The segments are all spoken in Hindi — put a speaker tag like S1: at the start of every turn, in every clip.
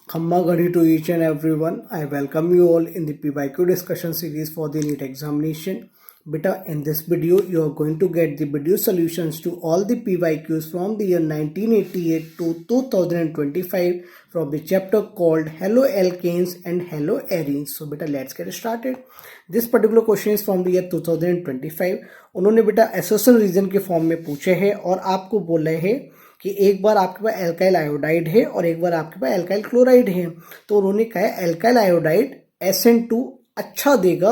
S1: Khamma Gadi to each and everyone. I welcome you all in the PYQ discussion series for the NEET examination. Beta, in this video, you are going to get the video solutions to all the PYQs from the year 1988 to 2025 from the chapter called Hello Alkanes and Hello Arenes. So beta, let's get started. This particular question is from the year 2025. उन्होंने बेटा एसोसिएशन रीजन के फॉर्म में पूछे हैं और आपको बोल रहे हैं कि एक बार आपके पास एल्काइल आयोडाइड है और एक बार आपके पास एल्काइल क्लोराइड है। तो उन्होंने कहा है एल्काइल आयोडाइड SN2 अच्छा देगा।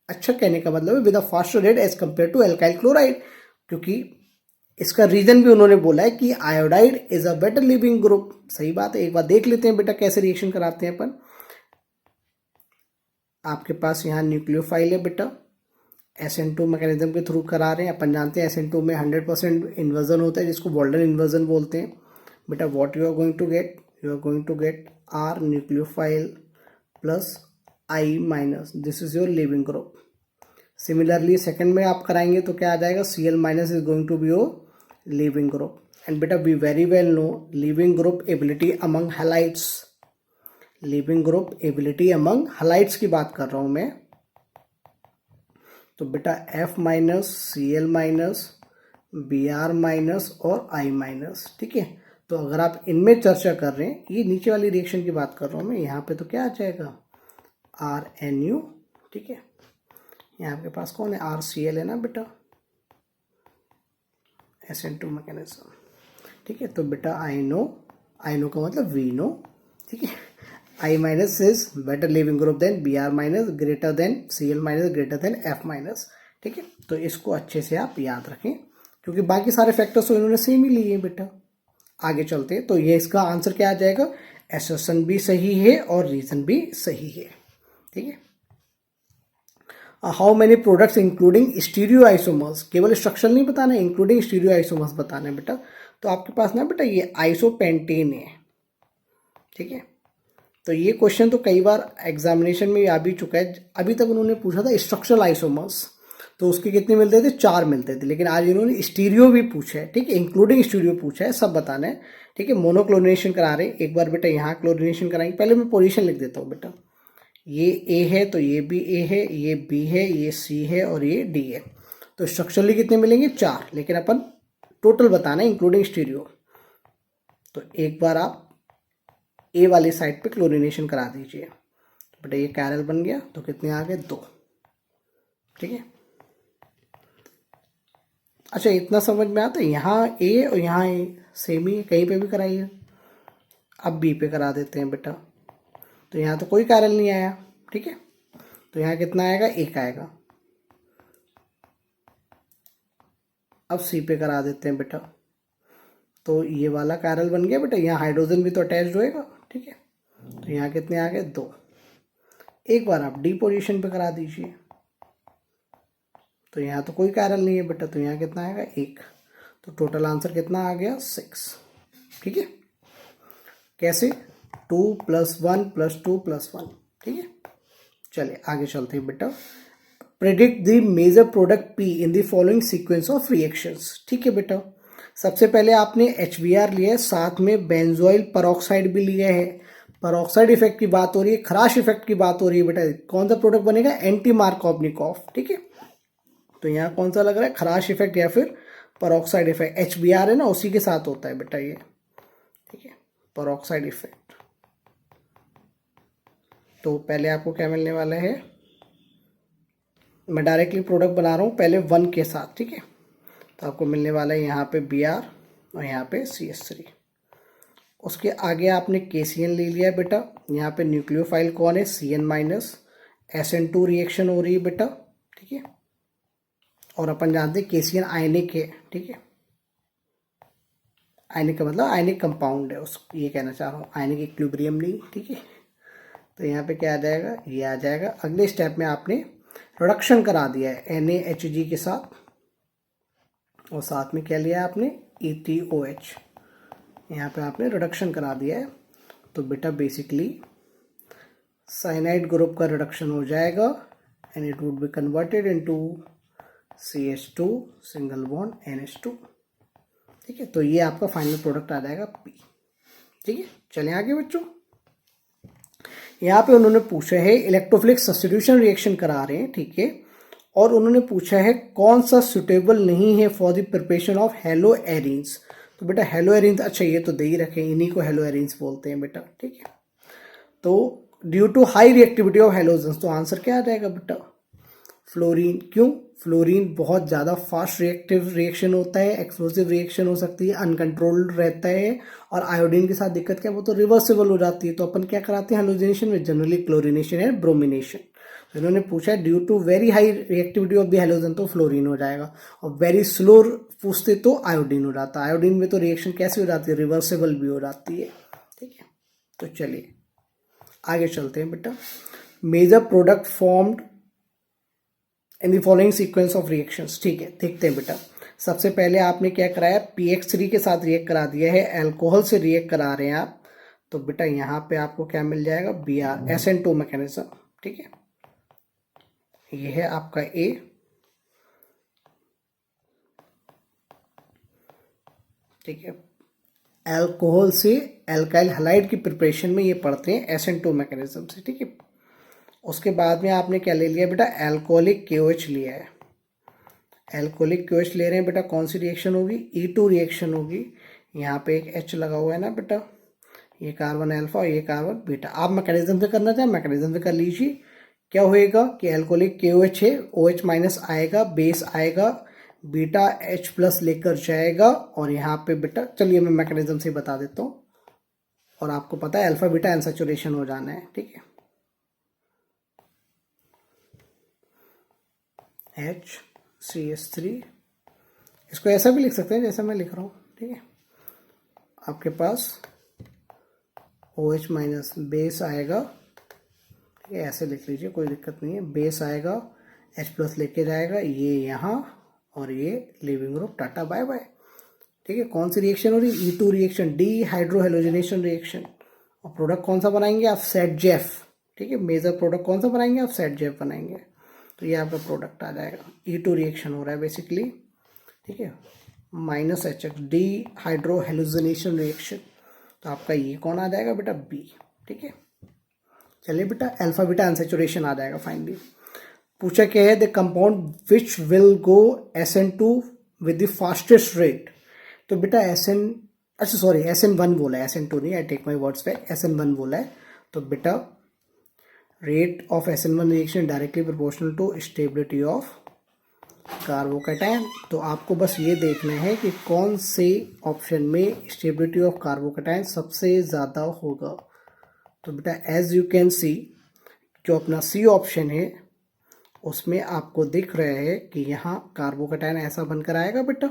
S1: अच्छा कहने का मतलब है with a faster rate as compared to alkyl chloride, क्योंकि इसका रीजन भी उन्होंने बोला है कि iodide is a better leaving group. सही बात है। एक बार देख लेते हैं बेटा कैसे रिएक्शन कराते हैं अपन। आपके पास यहाँ न्यूक्लियोफाइल है बेटा, SN2 मैकेनिज्म के थ्रू करा रहे हैं। अपन जानते हैं SN2 में 100% इन्वर्जन होता है जिसको वॉल्डन इन्वर्जन बोलते हैं। बेटा what you are going to get, you are going to get R nucleophile plus I minus, this is your leaving group. Similarly second में आप कराएंगे तो क्या आ जाएगा, Cl minus is going to be your leaving group. And बेटा we very well know leaving group ability among halides. Leaving group ability among halides की बात कर रहा हूं मैं। तो बेटा F minus, Cl minus, Br minus और I माइनस। ठीक है, तो अगर आप इनमें चर्चा कर रहे हैं, ये नीचे वाली रिएक्शन की बात कर रहा हूँ मैं, यहाँ पे तो क्या आ जाएगा RNU। ठीक है, यहाँ आपके पास कौन है RCl है ना बेटा, SN2 मैकेनिज्म। ठीक है, तो बेटा I नो का मतलब वी नो। ठीक है, I minus is better leaving group than Br minus greater than Cl minus greater than F minus. ठीक है, तो इसको अच्छे से आप याद रखें क्योंकि बाकी सारे फैक्टर्स तो इन्होंने सेम ही लिए हैं बेटा। आगे चलते हैं, तो ये इसका आंसर क्या आ जाएगा, एसोसिएशन भी सही है और रीजन भी सही है। ठीक है, how many products including stereo isomers, केवल स्ट्रक्चर नहीं बताना है, इंक्लूडिंग स्टीरियो आइसोमर्स बताना है बेटा। तो आपके पास ना बेटा ये आइसोपेंटेन है। ठीक है, तो ये क्वेश्चन तो कई बार एग्जामिनेशन में आ भी चुका है। अभी तक उन्होंने पूछा था स्ट्रक्चरल आइसोमर्स, तो उसके कितने मिलते थे, 4 मिलते थे, लेकिन आज इन्होंने स्टीरियो भी पूछा है। ठीक है, इंक्लूडिंग स्टीरियो पूछा है, सब बताना है। ठीक है, मोनोक्लोरिनेशन करा रहे, एक बार बेटा यहाँ क्लोरिनेशन कराएंगे। पहले मैं पोजीशन लिख देता हूँ बेटा, ये A है तो ये भी A है, ये B है, ये C है और ये D है। तो स्ट्रक्चरली कितने मिलेंगे, 4, लेकिन अपन टोटल बताना है इंक्लूडिंग स्टीरियो। तो एक बार आप A वाली साइड पे क्लोरिनेशन करा दीजिए। तो बेटा ये कैरल बन गया, तो कितने आ गए, 2। ठीक है, अच्छा इतना समझ में आता है, यहाँ A और यहाँ A सेम ही है, कहीं पे भी कराइए। अब B पे करा देते हैं बेटा, तो यहाँ तो कोई कैरल नहीं आया। ठीक है, तो यहाँ कितना आएगा, 1 आएगा। अब C पे करा देते हैं बेटा, तो ये वाला कैरल बन गया बेटा, यहाँ हाइड्रोजन भी तो अटैच्ड होएगा। ठीक है, तो यहाँ कितने आ गए, 2। एक बार आप D पोजीशन पे करा दीजिए, तो यहाँ तो कोई कैरल नहीं है बेटा, तो यहाँ कितना आएगा, 1। तो टोटल आंसर कितना आ गया, 6। ठीक है, कैसे, 2 + 1 + 2 + 1। ठीक है, चलिए आगे चलते हैं बेटा। Predict the major product P in the following sequence of reactions. ठीक है बेटा, सबसे पहले आपने HBr लिया है, साथ में बेंजोइल परऑक्साइड भी लिया है। परऑक्साइड इफेक्ट की बात हो रही है, खराश इफेक्ट की बात हो रही है बेटा। कौन सा प्रोडक्ट बनेगा, एंटी मार्कोवनिकॉफ। ठीक है, तो यहाँ कौन सा लग रहा है, खराश इफेक्ट या फिर परऑक्साइड इफेक्ट। HBr है ना, उसी के साथ होता है बेटा ये। ठीक है, परऑक्साइड इफेक्ट। तो पहले आपको क्या मिलने वाला है, मैं डायरेक्टली प्रोडक्ट बना रहा हूँ पहले 1 के साथ। ठीक है, तो आपको मिलने वाला है यहाँ पे Br और यहाँ पे CH3। उसके आगे आपने KCN ले लिया बेटा। यहाँ पे न्यूक्लियोफाइल कौन है, Cn माइनस, SN2 रिएक्शन हो रही है बेटा। ठीक है, और अपन जानते हैं KCN आयनिक है। ठीक है, आयनिक का मतलब आयनिक कंपाउंड है, उस ये कहना चाह रहा हूँ, आयनिक इक्विलिब्रियम नहीं। ठीक है, तो यहाँ पे क्या आ जाएगा, ये आ जाएगा। अगले स्टेप में आपने रिडक्शन करा दिया है NaHG के साथ, और साथ में क्या लिया है आपने, ETOH। यहाँ पे आपने रिडक्शन करा दिया है। तो बेटा बेसिकली साइनाइड ग्रुप का रिडक्शन हो जाएगा and it would be converted into CH2 single bond NH2। ठीक है, तो ये आपका फाइनल प्रोडक्ट आ जाएगा P। ठीक है, चलें आगे बच्चों। यहाँ पे उन्होंने पूछा है इलेक्ट्रोफिलिक सब्स्टिट्यूशन रिएक्शन करा रहे हैं, ठीक है, और उन्होंने पूछा है कौन सा सुटेबल नहीं है for the preparation of hello arenes. तो बेटा हेलो एरिन्स, अच्छा ये तो दे ही रखे, इन्हीं को हेलो एरिन्स बोलते हैं बेटा, ठीक है। तो due to high reactivity of halogens, तो आंसर क्या आ जाएगा बेटा? फ्लोरीन। क्यों? फ्लोरीन बहुत ज़्यादा फास्ट रिएक्टिव रिएक्शन होता है, एक्सप्लोसिव रिएक्शन हो सकती है, अनकंट्रोल्ड रहता है, और आयोडीन के साथ दिक्कत क्या है, वो तो रिवर्सिबल हो जाती है। तो अपन क्या कराते हैं हेलोजिनेशन में? Generally chlorination and bromination. तो इन्होंने पूछा due to very high reactivity of the halogen, तो फ्लोरीन हो जाएगा, और वेरी स्लो पूछते तो आयोडीन हो जाता है। आयोडीन में तो रिएक्शन कैसी हो जाती है? रिवर्सिबल भी हो जाती है, ठीक है। तो चलिए आगे चलते हैं बेटा। Major product formed in the following sequence of reactions, ठीक है, देखते हैं बेटा। सबसे पहले आपने क्या कराया? PX3 के साथ रिएक्ट करा दिया है, अल्कोहल से रिएक्ट करा रहे हैं आप, तो बेटा यहाँ पे आपको क्या मिल जाएगा? Br, SN2 मैकेनिज्म, ठीक है। ये है आपका A, ठीक है। अल्कोहल से एल्काइल हैलाइड की प्रिपरेशन में ये पढ़ते हैं SN2 मैकेनिज्म से, ठीक है। उसके बाद में आपने क्या ले लिया बेटा? अल्कोहलिक KOH लिया है। अल्कोहलिक KOH ले रहे हैं बेटा, कौन सी रिएक्शन होगी? E2 रिएक्शन होगी। यहाँ पे एक H लगा हुआ है ना बेटा, ये कार्बन अल्फा और ये कार्बन बीटा। आप मैकेनिज्म से करना चाहें मैकेनिज्म से कर लीजिए। क्या होएगा कि अल्कोहलिक KOH है, OH माइनस आएगा, बेस आएगा, बीटा H प्लस लेकर जाएगा, और यहाँ पे बेटा चलिए मैं मैकेनिज्म से बता देता हूँ, और आपको पता है अल्फा बीटा अनसैचुरेशन हो जाना है, ठीक है। HCH3, इसको ऐसा भी लिख सकते हैं जैसा मैं लिख रहा हूँ, ठीक है। आपके पास OH माइनस बेस आएगा, ठीक है, ऐसे लिख लीजिए, कोई दिक्कत नहीं है। बेस आएगा, H प्लस लेके जाएगा, ये यहाँ, और ये leaving group, tata bye bye, ठीक है। कौन सी रिएक्शन हो रही है? E2 reaction, dehydrohalogenation reaction, और प्रोडक्ट कौन सा बनाएंगे आप? ZF, ठीक है। मेजर प्रोडक्ट कौन सा बनाएंगे आप? ZF बनाएंगे, तो ये आपका प्रोडक्ट आ जाएगा। E2 रिएक्शन हो रहा है बेसिकली, ठीक है, minus HX, D hydrohalogenation reaction, तो आपका ये कौन आ जाएगा बेटा? B, ठीक है। चलिए बेटा अल्फा बीटा अनसैचुरेशन आ जाएगा फाइनली। पूछा क्या है? The compound which will go SN2 with the fastest rate. तो बेटा SN, अच्छा सॉरी SN1 बोला है, SN2 नहीं, I take my words back, SN1 बोला है। तो बेटा rate of SN1 reaction directly proportional to stability of carbocation. तो आपको बस ये देखना है कि कौन से ऑप्शन में स्टेबिलिटी ऑफ कार्बोकैटायन सबसे ज़्यादा होगा। तो बेटा एज यू कैन सी, जो अपना C ऑप्शन है उसमें आपको दिख रहा है कि यहाँ कार्बोकैटायन ऐसा बनकर आएगा बेटा,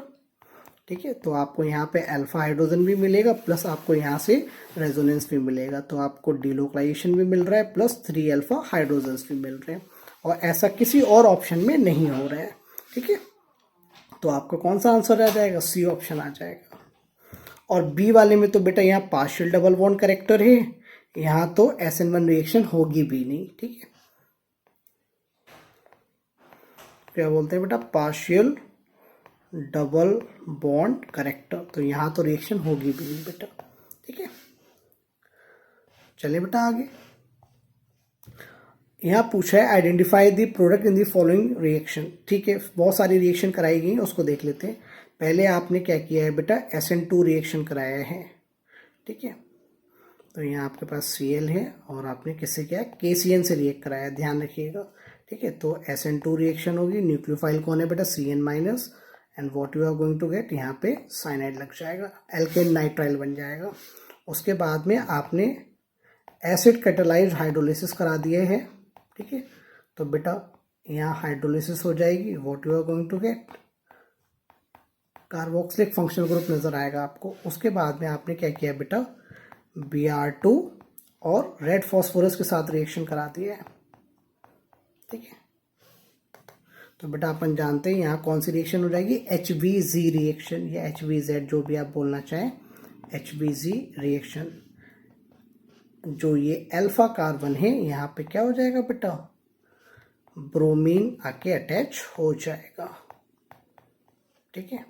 S1: ठीक है। तो आपको यहाँ पे अल्फा हाइड्रोजन भी मिलेगा, प्लस आपको यहाँ से रेजोनेंस भी मिलेगा, तो आपको डिलोकलाइजेशन भी मिल रहा है, प्लस 3 अल्फा हाइड्रोजन्स भी मिल रहे हैं, और ऐसा किसी और ऑप्शन में नहीं हो रहा है, ठीक है। तो आपका कौन सा आंसर आ जाएगा? C ऑप्शन आ जाएगा। और B वाले में तो बेटा यहाँ पार्शियल डबल बॉन्ड करेक्टर है, यहाँ तो SN1 रिएक्शन होगी भी नहीं, ठीक है। क्या बोलते हैं बेटा? पार्शियल डबल बॉन्ड करेक्टर, तो यहाँ तो रिएक्शन होगी भी नहीं बेटा, ठीक है। चलिए बेटा आगे। यहाँ पूछा है identify the product in the following reaction, ठीक है। बहुत सारी रिएक्शन कराई गई, उसको देख लेते हैं। पहले आपने क्या किया है बेटा? SN2 रिएक्शन कराया है, ठीक है। तो यहाँ आपके पास Cl है, और आपने किससे किया? KCN से रिएक्ट कराया, ध्यान रखिएगा, ठीक है। तो SN2 रिएक्शन होगी, न्यूक्लियोफाइल कौन है बेटा? CN minus, and what you are going to get, यहाँ पे साइनाइड लग जाएगा, एल्केन नाइट्राइल बन जाएगा। उसके बाद में आपने एसिड कैटालाइज्ड हाइड्रोलिसिस करा दिए है, ठीक है। तो बेटा यहाँ हाइड्रोलिसिस हो जाएगी, what you are going to get, carboxylic functional group नजर आएगा आपको। उसके बाद में आपने क्या किया बेटा? Br2 और रेड फॉस्फोरस के साथ रिएक्शन करा दिया है, ठीक है। तो बेटा अपन जानते हैं यहाँ कौन सी रिएक्शन हो जाएगी? HVZ रिएक्शन, या HVZ जो भी आप बोलना चाहें, HVZ रिएक्शन। जो ये अल्फा कार्बन है यहाँ पे क्या हो जाएगा बेटा? ब्रोमीन आके अटैच हो जाएगा, ठीक है।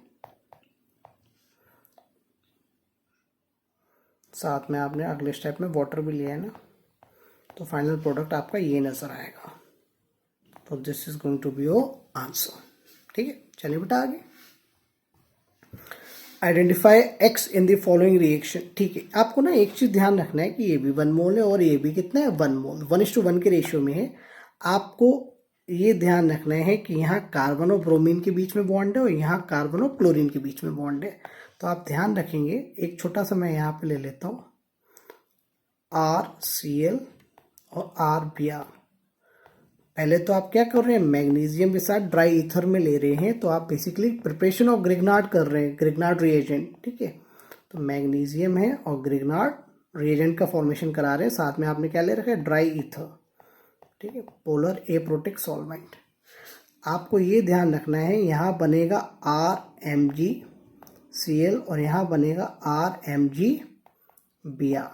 S1: साथ में आपने अगले स्टेप में वाटर भी लिया है ना, तो फाइनल प्रोडक्ट आपका ये नज़र आएगा। तो this is going to be your answer. ठीक है, चलिए बेटा आगे। Identify X in the following reaction. ठीक है, आपको ना एक चीज ध्यान रखना है कि ये भी 1 मोल है और ये भी कितना है 1 मोल, 1:1 के रेशियो में है। आपको ये ध्यान रखना है कि यहाँ कार्बन और ब्रोमीन के बीच में बॉन्ड है और यहाँ कार्बन और क्लोरीन के बीच में बॉन्ड है। तो आप ध्यान रखेंगे, एक छोटा सा मैं यहाँ पे ले लेता हूँ RCl और RBr। पहले तो आप क्या कर रहे हैं, मैग्नीशियम के साथ ड्राई ईथर में ले रहे हैं, तो आप बेसिकली प्रिपरेशन ऑफ ग्रिग्नार्ड कर रहे हैं, ग्रिग्नार्ड रिएजेंट। ठीक है, तो मैग्नीशियम है और ग्रिग्नार्ड रिएजेंट का फॉर्मेशन करा रहे हैं, साथ में आपने क्या ले रखा है, ड्राई ईथर। ठीक है, पोलर एप्रोटिक सॉल्वेंट। आपको ये ध्यान रखना है, यहाँ बनेगा RMgCl और यहाँ बनेगा RMgBr,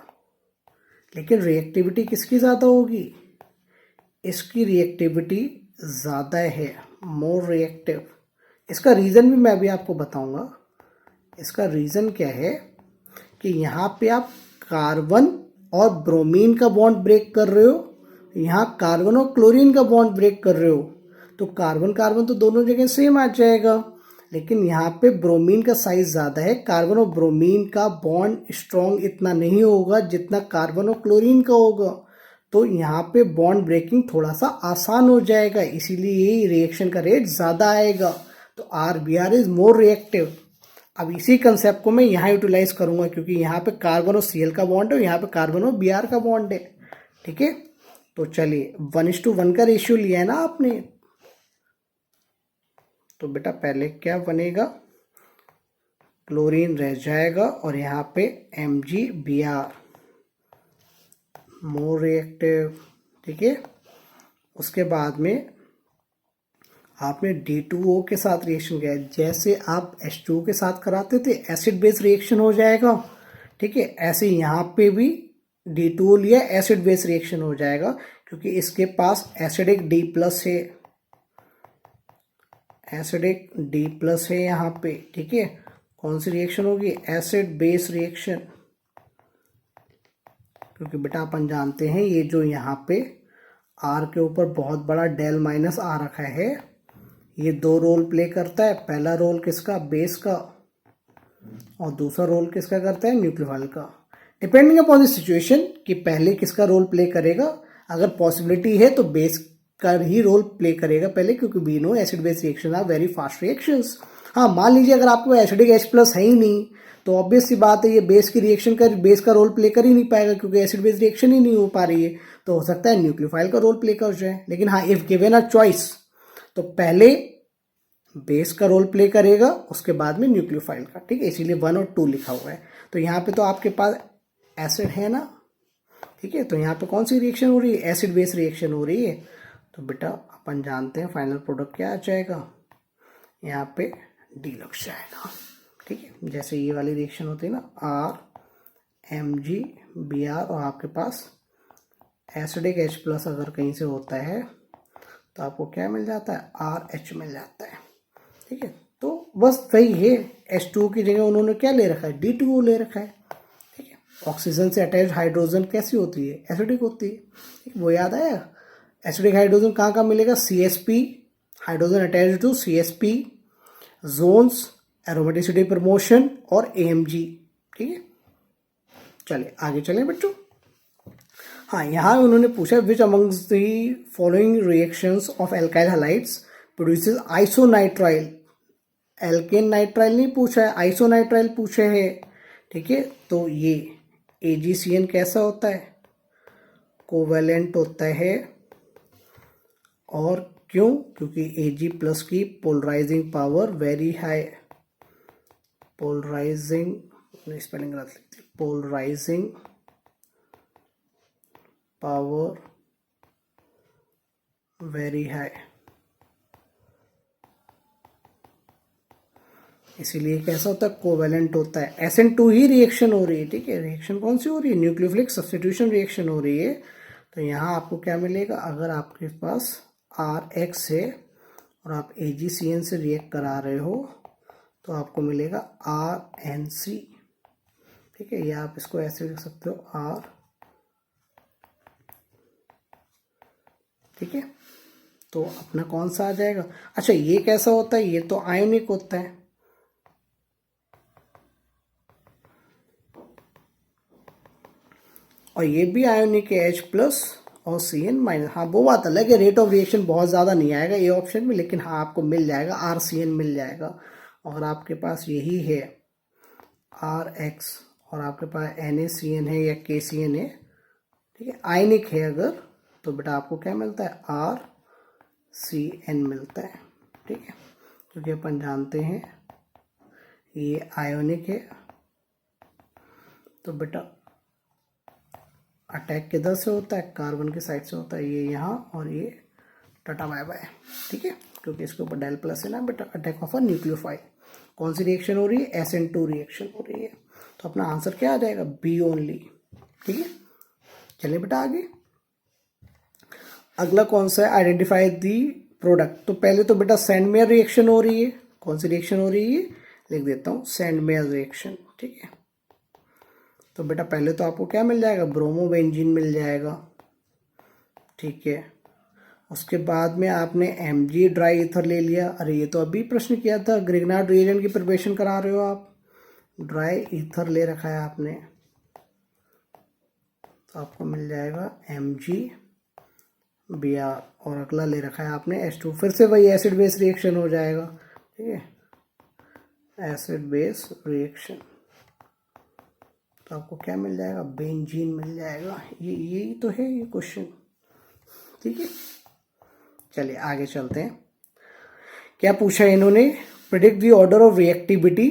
S1: लेकिन रिएक्टिविटी किसकी ज़्यादा होगी, इसकी रिएक्टिविटी ज़्यादा है, मोर रिएक्टिव। इसका रीज़न भी मैं अभी आपको बताऊंगा। इसका रीज़न क्या है कि यहाँ पे आप कार्बन और ब्रोमीन का बॉन्ड ब्रेक कर रहे हो, यहाँ कार्बन और क्लोरीन का बॉन्ड ब्रेक कर रहे हो, तो कार्बन कार्बन तो दोनों जगह सेम आ जाएगा, लेकिन यहाँ पे ब्रोमीन का साइज ज़्यादा है। कार्बन और ब्रोमीन का बॉन्ड स्ट्रॉन्ग इतना नहीं होगा जितना कार्बन और क्लोरीन का होगा, तो यहाँ पे बॉन्ड ब्रेकिंग थोड़ा सा आसान हो जाएगा, इसीलिए ये रिएक्शन का रेट ज़्यादा आएगा। तो RBr इज मोर रिएक्टिव। अब इसी कंसेप्ट को मैं यहाँ यूटिलाइज करूँगा, क्योंकि यहाँ पे कार्बन और Cl का बॉन्ड है और यहाँ पे कार्बन और Br का बॉन्ड है। ठीक है, तो चलिए 1:1 का रेशियो लिया है ना आपने, तो बेटा पहले क्या बनेगा, क्लोरीन रह जाएगा और यहाँ पे MgBr, मोर रिएक्टिव। ठीक है, उसके बाद में आपने D2O के साथ रिएक्शन किया, जैसे आप H2O के साथ कराते थे एसिड बेस रिएक्शन हो जाएगा। ठीक है, ऐसे यहाँ पे भी D2O लिया, एसिड बेस रिएक्शन हो जाएगा, क्योंकि इसके पास एसिडिक D+ है, एसिडिक D+ है यहाँ पे। ठीक है, कौन सी रिएक्शन होगी, एसिड बेस रिएक्शन, क्योंकि बेटा अपन जानते हैं ये जो यहाँ पे R के ऊपर बहुत बड़ा डेल माइनस आ रखा है, ये 2 रोल प्ले करता है। पहला रोल किसका, बेस का, और दूसरा रोल किसका करता है, न्यूक्लियोफाइल का। डिपेंडिंग अपॉन द सिचुएशन कि पहले किसका रोल प्ले करेगा, अगर पॉसिबिलिटी है तो बेस का ही रोल प्ले करेगा पहले, क्योंकि we know acid base reaction are very fast reactions. हाँ, मान लीजिए अगर आपको एसिडिक H+ है ही नहीं, तो ऑब्वियस सी बात है ये बेस की रिएक्शन का बेस का रोल प्ले कर ही नहीं पाएगा, क्योंकि एसिड बेस रिएक्शन ही नहीं हो पा रही है। तो हो सकता है न्यूक्लियोफाइल का रोल प्ले कर जाए, लेकिन हाँ इफ गिवन अ चॉइस तो पहले बेस का रोल प्ले करेगा, उसके बाद में न्यूक्लियोफाइल का। ठीक है, इसीलिए 1 और 2 लिखा हुआ है। तो यहाँ पे तो आपके पास एसिड है ना, ठीक है, तो यहाँ पे कौन सी रिएक्शन हो रही है, एसिड बेस रिएक्शन हो रही है। तो बेटा अपन जानते हैं फाइनल प्रोडक्ट क्या आ जाएगा, यहाँ पे D लग जाएगा। ठीक है, जैसे ये वाली रिएक्शन होती है ना, RMgBr, और आपके पास एसिडिक H+ अगर कहीं से होता है तो आपको क्या मिल जाता है, RH मिल जाता है। ठीक है, तो बस वही है, H2O की जगह उन्होंने क्या ले रखा है, D2O ले रखा है। ठीक है, ऑक्सीजन से अटैच हाइड्रोजन कैसी होती है, एसिडिक होती है। ठीक, वो याद आया, एसिडिक हाइड्रोजन कहाँ कहाँ मिलेगा, CSP, hydrogen attach to CSP zones, aromaticity promotion और AMG। ठीक है, चलिए आगे चलें बच्चों। हाँ, यहाँ उन्होंने पूछा which amongst the following reactions of alkyl halides produces isonitrile. Alkane nitrile नहीं पूछा है, आइसोनाइट्राइल पूछे हैं। ठीक है, तो ये AgCN कैसा होता है, कोवेलेंट होता है, और क्यों, क्योंकि Ag+ की polarising power very high, polarising spelling गलत लिखती, पोलराइजिंग पावर वेरी हाई, इसीलिए कैसा होता है, कोवेलेंट होता है। SN2 ही रिएक्शन हो रही है। ठीक है, रिएक्शन कौन सी हो रही है, न्यूक्लियोफिलिक सब्स्टिट्यूशन रिएक्शन हो रही है। तो यहाँ आपको क्या मिलेगा, अगर आपके पास RH है और आप AgCN से रिएक्ट करा रहे हो तो आपको मिलेगा RNC। ठीक है, या आप इसको ऐसे लिख सकते हो, ठीक है, तो अपना कौन सा आ जाएगा? अच्छा, ये कैसा होता है? ये तो आयोनिक होता है, और ये भी आयोनिक है, H प्लस और Cn माइनस। हाँ, वो बात अलग है, रेट ऑफ रिएक्शन बहुत ज़्यादा नहीं आएगा ये ऑप्शन में, लेकिन हाँ आपको मिल जाएगा, RCn मिल जाएगा। और आपके पास यही है RX, और आपके पास NaCN है या KCN है, ठीक है, आयनिक है अगर, तो बेटा आपको क्या मिलता है? RCN मिलता है, ठीक है, क्योंकि अपन जानते हैं ये आयोनिक है। तो बेटा अटैक किधर से होता है? कार्बन की साइड से होता है, ये यहाँ और ये टाटा बाय बाय, ठीक है, क्योंकि इसके ऊपर डेल प्लस है ना बेटा, अटैक ऑफ अ न्यूक्लियोफाइल। कौन सी रिएक्शन हो रही है? SN2 रिएक्शन हो रही है। तो अपना आंसर क्या आ जाएगा? बी ओनली, ठीक है। चलिए बेटा आगे, अगला कौन सा है? Identify the product. तो पहले तो बेटा सैंडमेयर रिएक्शन हो रही है। कौन सी रिएक्शन हो रही है? लिख देता हूँ, सैंडमेयर रिएक्शन, ठीक है। तो बेटा पहले तो आपको क्या मिल जाएगा? ब्रोमोबेंजीन मिल जाएगा, ठीक है। उसके बाद में आपने Mg ड्राई ईथर ले लिया। अरे ये तो अभी प्रश्न किया था, ग्रिग्नार्ड रिएजेंट की प्रिपरेशन करा रहे हो आप, ड्राई ईथर ले रखा है आपने, तो आपको मिल जाएगा MgBr, और अगला ले रखा है आपने H2, फिर से वही एसिड बेस रिएक्शन हो जाएगा, ठीक है, एसिड बेस रिएक्शन। तो आपको क्या मिल जाएगा? बेंजीन मिल जाएगा। ये यही तो है ये क्वेश्चन, ठीक है। चलिए आगे चलते हैं। क्या पूछा है इन्होंने? Predict the order of reactivity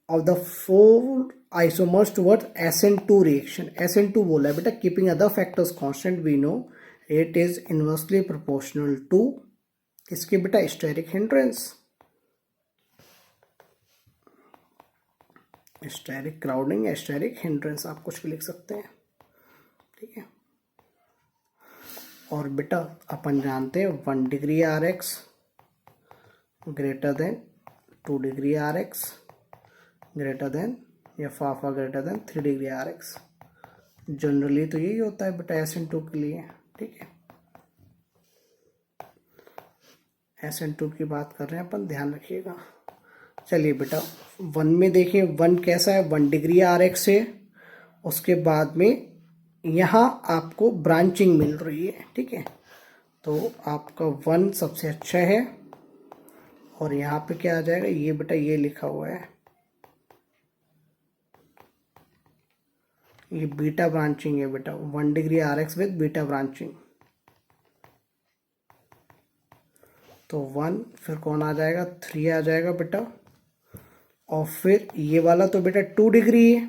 S1: of the 4 isomers towards SN2 reaction. SN2 बोला है बेटा, keeping other factors constant we know it is inversely proportional to इसके बेटा steric hindrance, steric crowding, steric hindrance, आप कुछ भी लिख सकते हैं, ठीक है। और बेटा अपन जानते हैं 1 degree RX greater than 2 degree RX greater than या far greater than 3 degree RX। Generally तो यही होता है बेटा SN2 के लिए, ठीक है। SN2 की बात कर रहे हैं अपन, ध्यान रखिएगा। चलिए बेटा 1 में देखिए, 1 कैसा है? 1 डिग्री RX है, उसके बाद में यहाँ आपको ब्रांचिंग मिल रही है, ठीक है, तो आपका 1 सबसे अच्छा है। और यहाँ पे क्या आ जाएगा? ये बेटा ये लिखा हुआ है, ये बीटा ब्रांचिंग है बेटा, 1 degree RX with beta branching. तो 1, फिर कौन आ जाएगा? 3 आ जाएगा बेटा, और फिर ये वाला तो बेटा 2 डिग्री है,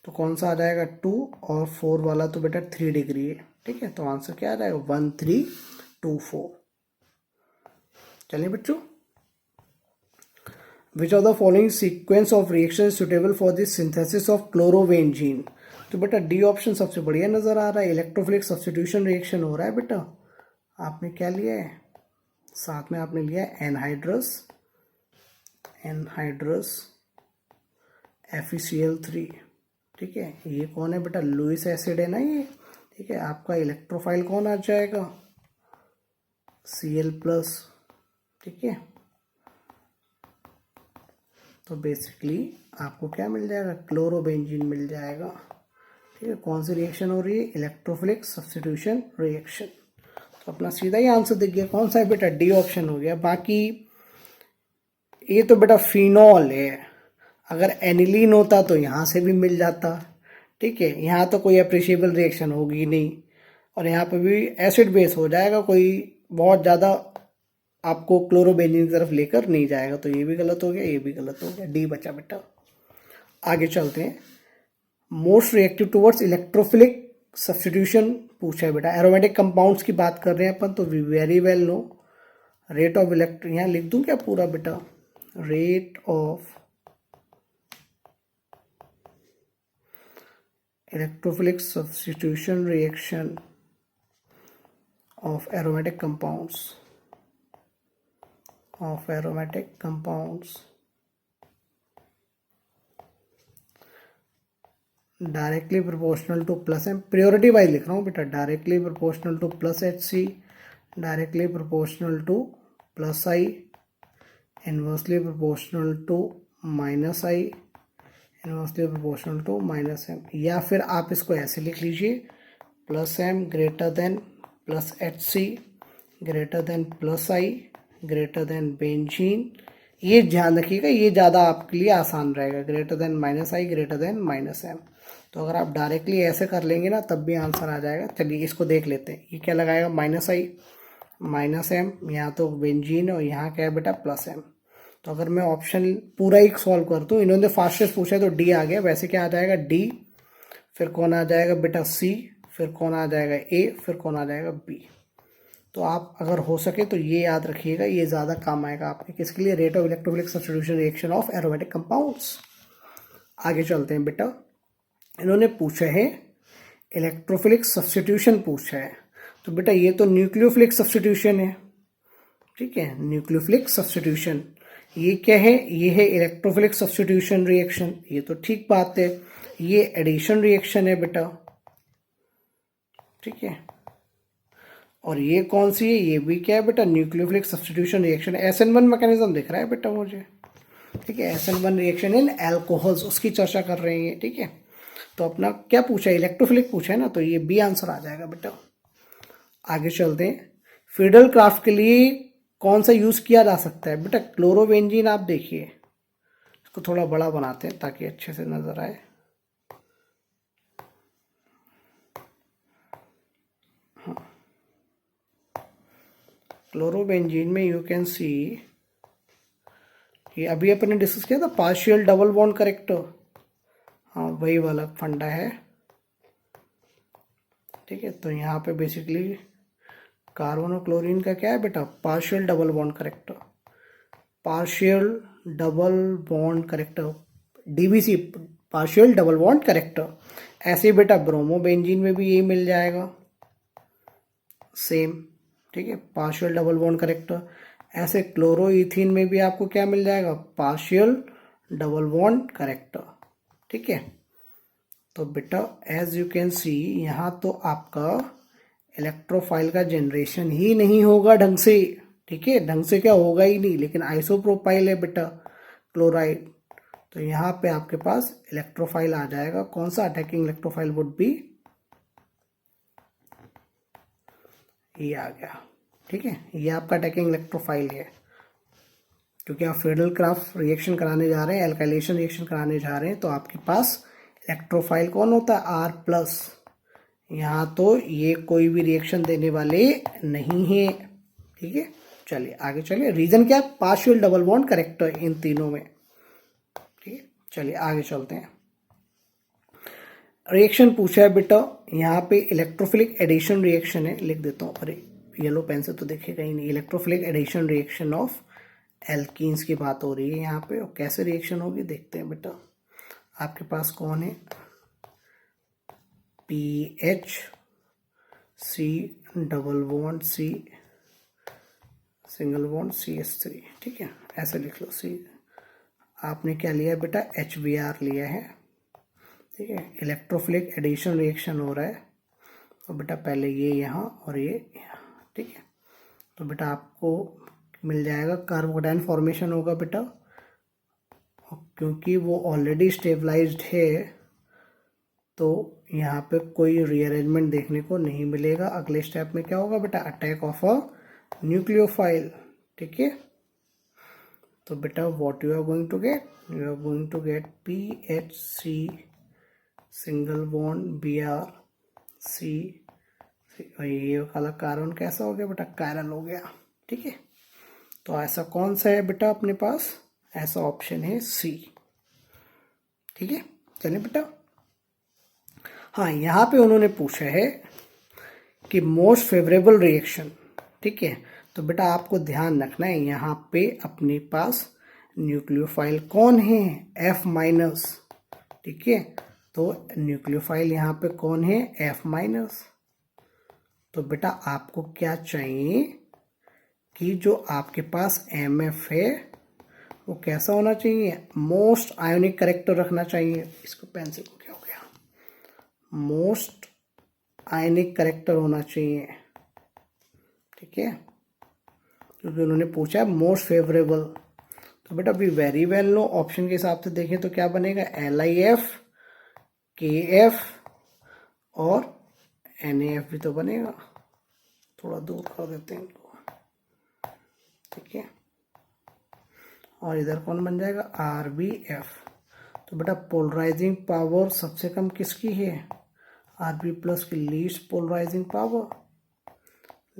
S1: तो कौन सा आ जाएगा? 2, और 4 वाला तो बेटा 3 डिग्री है, ठीक है। तो आंसर क्या आ जाएगा? 1 3 2 4। चलिए बच्चों, विच of the following sequence of reaction suitable for the synthesis of chlorobenzene? तो बेटा डी ऑप्शन सबसे बढ़िया नजर आ रहा है, इलेक्ट्रोफिलिक सब्स्टिट्यूशन रिएक्शन हो रहा है बेटा। आपने क्या लिया है? साथ में आपने लिया है एनहाइड्रस FeCl3, ठीक है। ये कौन है बेटा? लुइस एसिड है ना ये, ठीक है। आपका इलेक्ट्रोफाइल कौन आ जाएगा? Cl+, ठीक है। तो बेसिकली आपको क्या मिल जाएगा? क्लोरोबेंजीन मिल जाएगा, ठीक है। कौन सी रिएक्शन हो रही है? Electrophilic substitution reaction. तो अपना सीधा ही आंसर दिख गया, कौन सा है बेटा? डी ऑप्शन हो गया। बाकी ये तो बेटा फिनॉल है, अगर एनिलीन होता तो यहाँ से भी मिल जाता, ठीक है। यहाँ तो कोई अप्रिशिएबल रिएक्शन होगी नहीं, और यहाँ पे भी एसिड बेस हो जाएगा, कोई बहुत ज़्यादा आपको क्लोरोबेंजीन की तरफ लेकर नहीं जाएगा। तो ये भी गलत हो गया, ये भी गलत हो गया, डी बचा बेटा। आगे चलते हैं। Most reactive towards electrophilic substitution पूछा है बेटा। एरोमेटिक कंपाउंड्स की बात कर रहे हैं अपन, तो we very well know rate of यहाँ लिख दूं क्या पूरा बेटा? Rate of electrophilic substitution reaction of aromatic compounds directly proportional to plus M, priority wise लिख रहा हूँ बेटा, directly proportional to plus H C, directly proportional to plus I, inversely proportional to minus I, inversely proportional to minus M. या फिर आप इसको ऐसे लिख लीजिए, plus M greater than plus H सी ग्रेटर देन प्लस आई ग्रेटर देन बेंजीन। ये ध्यान रखिएगा, ये ज़्यादा आपके लिए आसान रहेगा, ग्रेटर देन माइनस आई ग्रेटर देन माइनस एम। तो अगर आप डायरेक्टली ऐसे कर लेंगे ना तब भी आंसर आ जाएगा। चलिए इसको देख लेते हैं, ये क्या लगाएगा, माइनस आई माइनस एम, यहाँ तो बेंजीन और यहाँ क्या है बेटा प्लस एम। तो अगर मैं ऑप्शन पूरा ही सॉल्व कर दूँ, इन्होंने फास्टेस्ट पूछा है तो डी आ गया, वैसे क्या आ जाएगा डी, फिर कौन आ जाएगा बेटा सी, फिर कौन आ जाएगा ए, फिर कौन आ जाएगा बी। तो आप अगर हो सके तो ये याद रखिएगा, ये ज़्यादा काम आएगा आपके किसके लिए, rate of electrophilic substitution reaction of aromatic compounds. आगे चलते हैं बेटा, इन्होंने पूछा है इलेक्ट्रोफिलिक सब्स्टिट्यूशन पूछा है, तो बेटा ये तो न्यूक्लियोफिलिक सब्स्टिट्यूशन है, ठीक है, न्यूक्लियोफिलिक सब्स्टिट्यूशन। ये क्या है, ये है इलेक्ट्रोफिलिक सब्स्टिट्यूशन रिएक्शन, ये तो ठीक बात है। ये एडिशन रिएक्शन है बेटा, ठीक है, और ये कौन सी है, ये भी क्या है बेटा, nucleophilic substitution reaction. SN1 mechanism दिख रहा है बेटा मुझे, ठीक है, SN1 रिएक्शन इन एल्कोहल्स, उसकी चर्चा कर रहे हैं, ठीक है। तो अपना क्या पूछा है, इलेक्ट्रोफिलिक पूछा है ना, तो ये बी आंसर आ जाएगा बेटा। आगे चलते हैं, फिडल क्राफ्ट के लिए कौन सा यूज किया जा सकता है बेटा, क्लोरोबेंजीन। आप देखिए इसको थोड़ा बड़ा बनाते हैं ताकि अच्छे से नजर आए। क्लोरोबेंजीन में यू कैन सी, ये अभी अपने डिस्कस किया था पार्शियल डबल बॉन्ड करेक्टर, हाँ वही वाला फंडा है, ठीक है। तो यहाँ पे बेसिकली कार्बन और क्लोरीन का क्या है बेटा, partial double bond character, partial double bond character, DBC, partial double bond character. ऐसे बेटा ब्रोमोबेंजीन में भी यही मिल जाएगा सेम, ठीक है, पार्शियल डबल बॉन्ड करेक्टर। ऐसे क्लोरोइथीन में भी आपको क्या मिल जाएगा, पार्शियल डबल बॉन्ड करेक्टर, ठीक है। तो बेटा एज यू कैन सी, यहाँ तो आपका इलेक्ट्रोफाइल का जनरेशन ही नहीं होगा ढंग से, ठीक है, ढंग से क्या होगा ही नहीं, लेकिन आइसोप्रोपाइल है बेटा क्लोराइड, तो यहाँ पे आपके पास इलेक्ट्रोफाइल आ जाएगा। कौन सा अटैकिंग इलेक्ट्रोफाइल वुड बी, ये आ गया, ठीक है, ये आपका अटैकिंग इलेक्ट्रोफाइल है, क्योंकि आप फेडरल क्राफ्ट रिएक्शन कराने जा रहे हैं, एल्काइलेशन रिएक्शन कराने जा रहे हैं, तो आपके पास इलेक्ट्रोफाइल कौन होता है, R+। यहाँ तो ये कोई भी रिएक्शन देने वाले नहीं है, ठीक है। चलिए आगे चलिए, रीजन क्या है, partial double bond character in तीनों में, ठीक है। चलिए आगे चलते हैं, रिएक्शन पूछा है बेटा, यहाँ पे इलेक्ट्रोफिलिक एडिशन रिएक्शन है, लिख देता हूँ, अरे येलो पेन से तो देखेगा ही नहीं, electrophilic addition reaction of alkenes की बात हो रही है यहाँ पे, और कैसे रिएक्शन होगी देखते हैं बेटा। आपके पास कौन है, PH C double bond C single bond CH3, ठीक है, ऐसे लिख लो। C आपने क्या लिया है बेटा, HBr लिया है, ठीक है। इलेक्ट्रोफिलिक एडिशन रिएक्शन हो रहा है, तो बेटा पहले ये यहाँ और ये यहाँ, ठीक है। तो बेटा आपको मिल जाएगा, कार्बोकेटायन फॉर्मेशन होगा बेटा, क्योंकि वो ऑलरेडी स्टेबलाइज्ड है तो यहाँ पे कोई रीअरेंजमेंट देखने को नहीं मिलेगा। अगले स्टेप में क्या होगा बेटा, अटैक ऑफ अ न्यूक्लियोफाइल, ठीक है। तो बेटा what you are going to get, you are going to get PHC single bond BrC, ये वाला कार्बन कैसा हो गया बेटा, कायरल हो गया, ठीक है। तो ऐसा कौन सा है बेटा अपने पास, ऐसा ऑप्शन है C, ठीक है। चलिए बेटा, हाँ यहाँ पे उन्होंने पूछा है कि मोस्ट फेवरेबल रिएक्शन, ठीक है। तो बेटा आपको ध्यान रखना है, यहाँ पे अपने पास न्यूक्लियोफाइल कौन है, F-, ठीक है। तो न्यूक्लियोफाइल यहाँ पे कौन है, F-। तो बेटा आपको क्या चाहिए कि जो आपके पास MF है वो कैसा होना चाहिए, मोस्ट आयोनिक करेक्टर रखना चाहिए। इसको पेंसिल को क्या हो गया, मोस्ट आयनिक करेक्टर होना चाहिए, ठीक है, क्योंकि उन्होंने पूछा है मोस्ट फेवरेबल। तो बेटा अभी वेरी वेल नो ऑप्शन के हिसाब से देखें तो क्या बनेगा, LIF, KF और NAF भी तो बनेगा। थोड़ा दूर कर देते हैं इनको, ठीक है, और इधर कौन बन जाएगा, RBF। तो बेटा पोलराइजिंग पावर सबसे कम किसकी है, RB प्लस की least polarising power,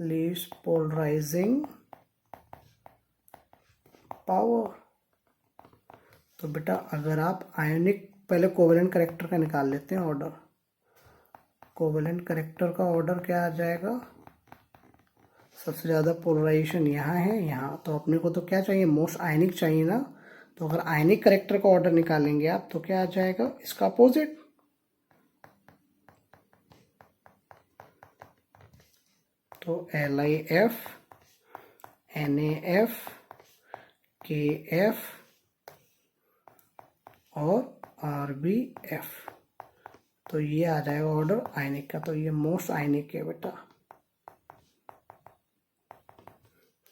S1: least polarising power. तो बेटा अगर आप आयोनिक, पहले कोवेलेंट करेक्टर का निकाल लेते हैं ऑर्डर। कोवेलेंट करेक्टर का ऑर्डर क्या आ जाएगा, सबसे ज़्यादा पोलराइजेशन यहाँ है, यहाँ, तो अपने को तो क्या चाहिए, मोस्ट आयनिक चाहिए ना। तो अगर आयनिक करेक्टर का ऑर्डर निकालेंगे आप तो क्या आ जाएगा, इसका अपोजिट। तो LIF, NAF, KF और RBF। तो ये आ जाएगा ऑर्डर आयनिक का, तो ये मोस्ट आयनिक है बेटा।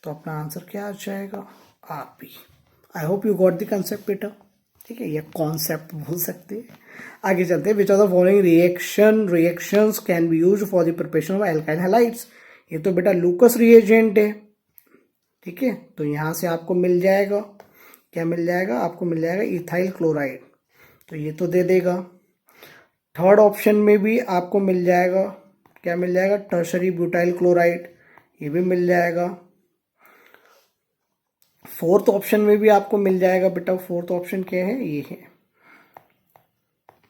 S1: तो अपना आंसर क्या आ जाएगा, RB। I hope you got the concept बेटा, ठीक है, ये कॉन्सेप्ट बोल सकते हैं। आगे चलते हैं, विच of the following reactions can be used for the preparation of alkyl halides. ये तो बेटा लूकस रिएजेंट है, ठीक है, तो यहाँ से आपको मिल जाएगा, क्या मिल जाएगा, आपको मिल जाएगा इथाइल क्लोराइड, तो ये तो दे देगा। थर्ड ऑप्शन में भी आपको मिल जाएगा, क्या मिल जाएगा, टर्शरी ब्यूटाइल क्लोराइड, ये भी मिल जाएगा। फोर्थ ऑप्शन में भी आपको मिल जाएगा बेटा, फोर्थ ऑप्शन क्या है, ये है,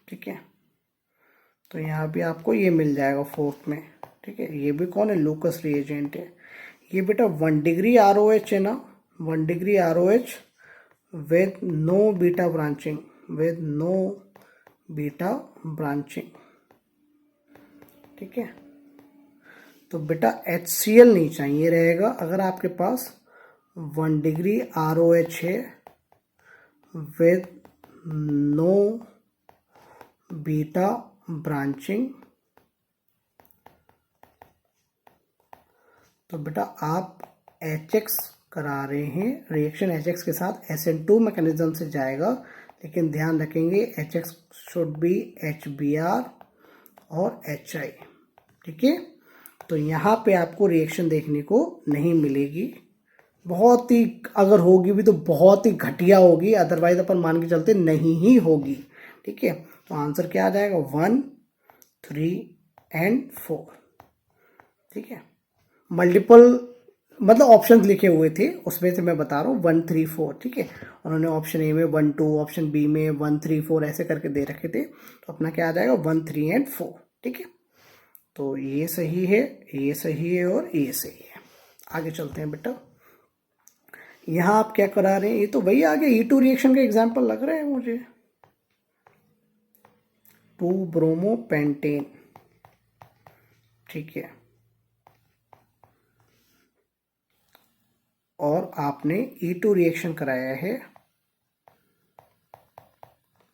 S1: ठीक है, तो यहाँ भी आपको ये मिल जाएगा फोर्थ में, ठीक है। ये भी कौन है, लूकस रिएजेंट है। ये बेटा 1 डिग्री ROH है ना, 1 degree ROH with no beta branching, with no beta branching, ठीक है। तो बेटा HCl नहीं चाहिए रहेगा अगर आपके पास 1 डिग्री ROH है विद नो बीटा ब्रांचिंग। तो बेटा आप HX करा रहे हैं, रिएक्शन HX के साथ SN2 मैकेनिज्म से जाएगा, लेकिन ध्यान रखेंगे HX शुड बी HBr और HI, ठीक है। तो यहाँ पे आपको रिएक्शन देखने को नहीं मिलेगी, बहुत ही, अगर होगी भी तो बहुत ही घटिया होगी, अदरवाइज अपन मान के चलते नहीं ही होगी, ठीक है। तो आंसर क्या आ जाएगा, 1, 3 एंड 4, ठीक है। मल्टीपल मतलब ऑप्शंस लिखे हुए थे, उसमें से मैं बता रहा हूँ 1, 3, 4, ठीक है। उन्होंने ऑप्शन ए में 1, 2, ऑप्शन बी में 1, 3, 4 ऐसे करके दे रखे थे, तो अपना क्या आ जाएगा 1, 3 एंड 4, ठीक है। तो ये सही है, ये सही है और ये सही है। आगे चलते हैं बेटा, यहाँ आप क्या करा रहे हैं, ये तो वही आगे E2 रिएक्शन का एग्जाम्पल लग रहा है मुझे, 2 ब्रोमोपेंटेन, ठीक है, और आपने E2 रिएक्शन कराया है,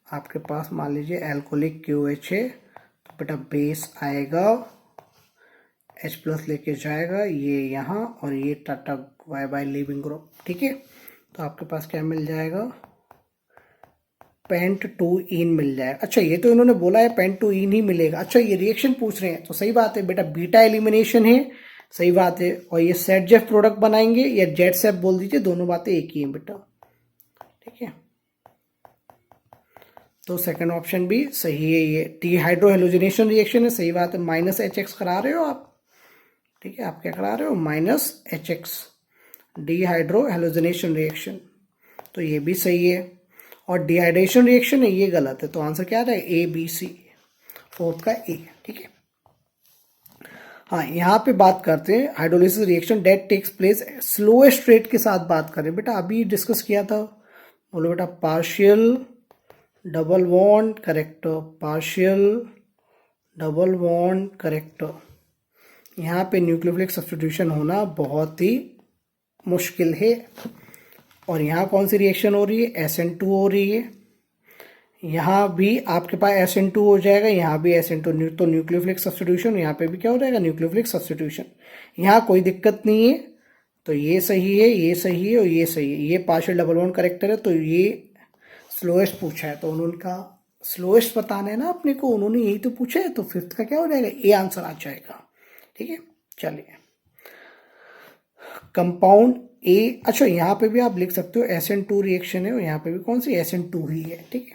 S1: आपके पास मान लीजिए एल्कोहलिक QH है, तो बेटा बेस आएगा, H प्लस लेके जाएगा ये यहाँ, और ये टाटा वाई बाय लीविंग ग्रुप, ठीक है। तो आपके पास क्या मिल जाएगा, पेंट 2इन मिल जाएगा। अच्छा ये तो इन्होंने बोला है पेंट 2इन ही मिलेगा, अच्छा ये रिएक्शन पूछ रहे हैं, तो सही बात है बेटा, बीटा एलिमिनेशन है, सही बात है, और ये सेट जेफ प्रोडक्ट बनाएंगे या जेट सेफ बोल दीजिए, दोनों बातें एक ही हैं बेटा, ठीक है। तो सेकंड ऑप्शन भी सही है, ये डिहाइड्रो हेलोजिनेशन रिएक्शन है, सही बात है, -HX करा रहे हो आप, ठीक है, आप क्या करा रहे हो, -HX डिहाइड्रो हेलोजिनेशन रिएक्शन, तो ये भी सही है। और डिहाइड्रेशन रिएक्शन है, ये गलत है, तो आंसर क्या आ रहा है, ABC, फोर्थ का A, ठीक है। हाँ यहाँ पे बात करते हैं hydrolysis reaction that takes place slowest rate के साथ बात करें बेटा, अभी डिस्कस किया था, बोलो बेटा partial double bond character, partial double bond character, यहाँ पे न्यूक्लियोफिलिक सब्स्टिट्यूशन होना बहुत ही मुश्किल है। और यहाँ कौन सी रिएक्शन हो रही है, SN2 हो रही है, यहाँ भी आपके पास SN2 हो जाएगा, यहाँ भी SN2, तो न्यूक्लियोफिलिक सब्स्टिट्यूशन, यहाँ पे भी क्या हो जाएगा, न्यूक्लियोफिलिक सब्स्टिट्यूशन। यहाँ कोई दिक्कत नहीं है, तो ये सही है, ये सही है और ये सही है। ये पार्शियल डबल बॉन्ड करेक्टर है, तो ये स्लोएस्ट पूछा है, तो उन्होंने कहा स्लोएस्ट बताना है ना अपने को, उन्होंने यही तो पूछा है, तो फिफ्थ का क्या हो जाएगा, ए आंसर आ जाएगा। ठीक है, चलिए कंपाउंड ए, अच्छा यहाँ पे भी आप लिख सकते हो SN2 रिएक्शन है, और यहाँ पे भी कौन सी SN2 ही है। ठीक है,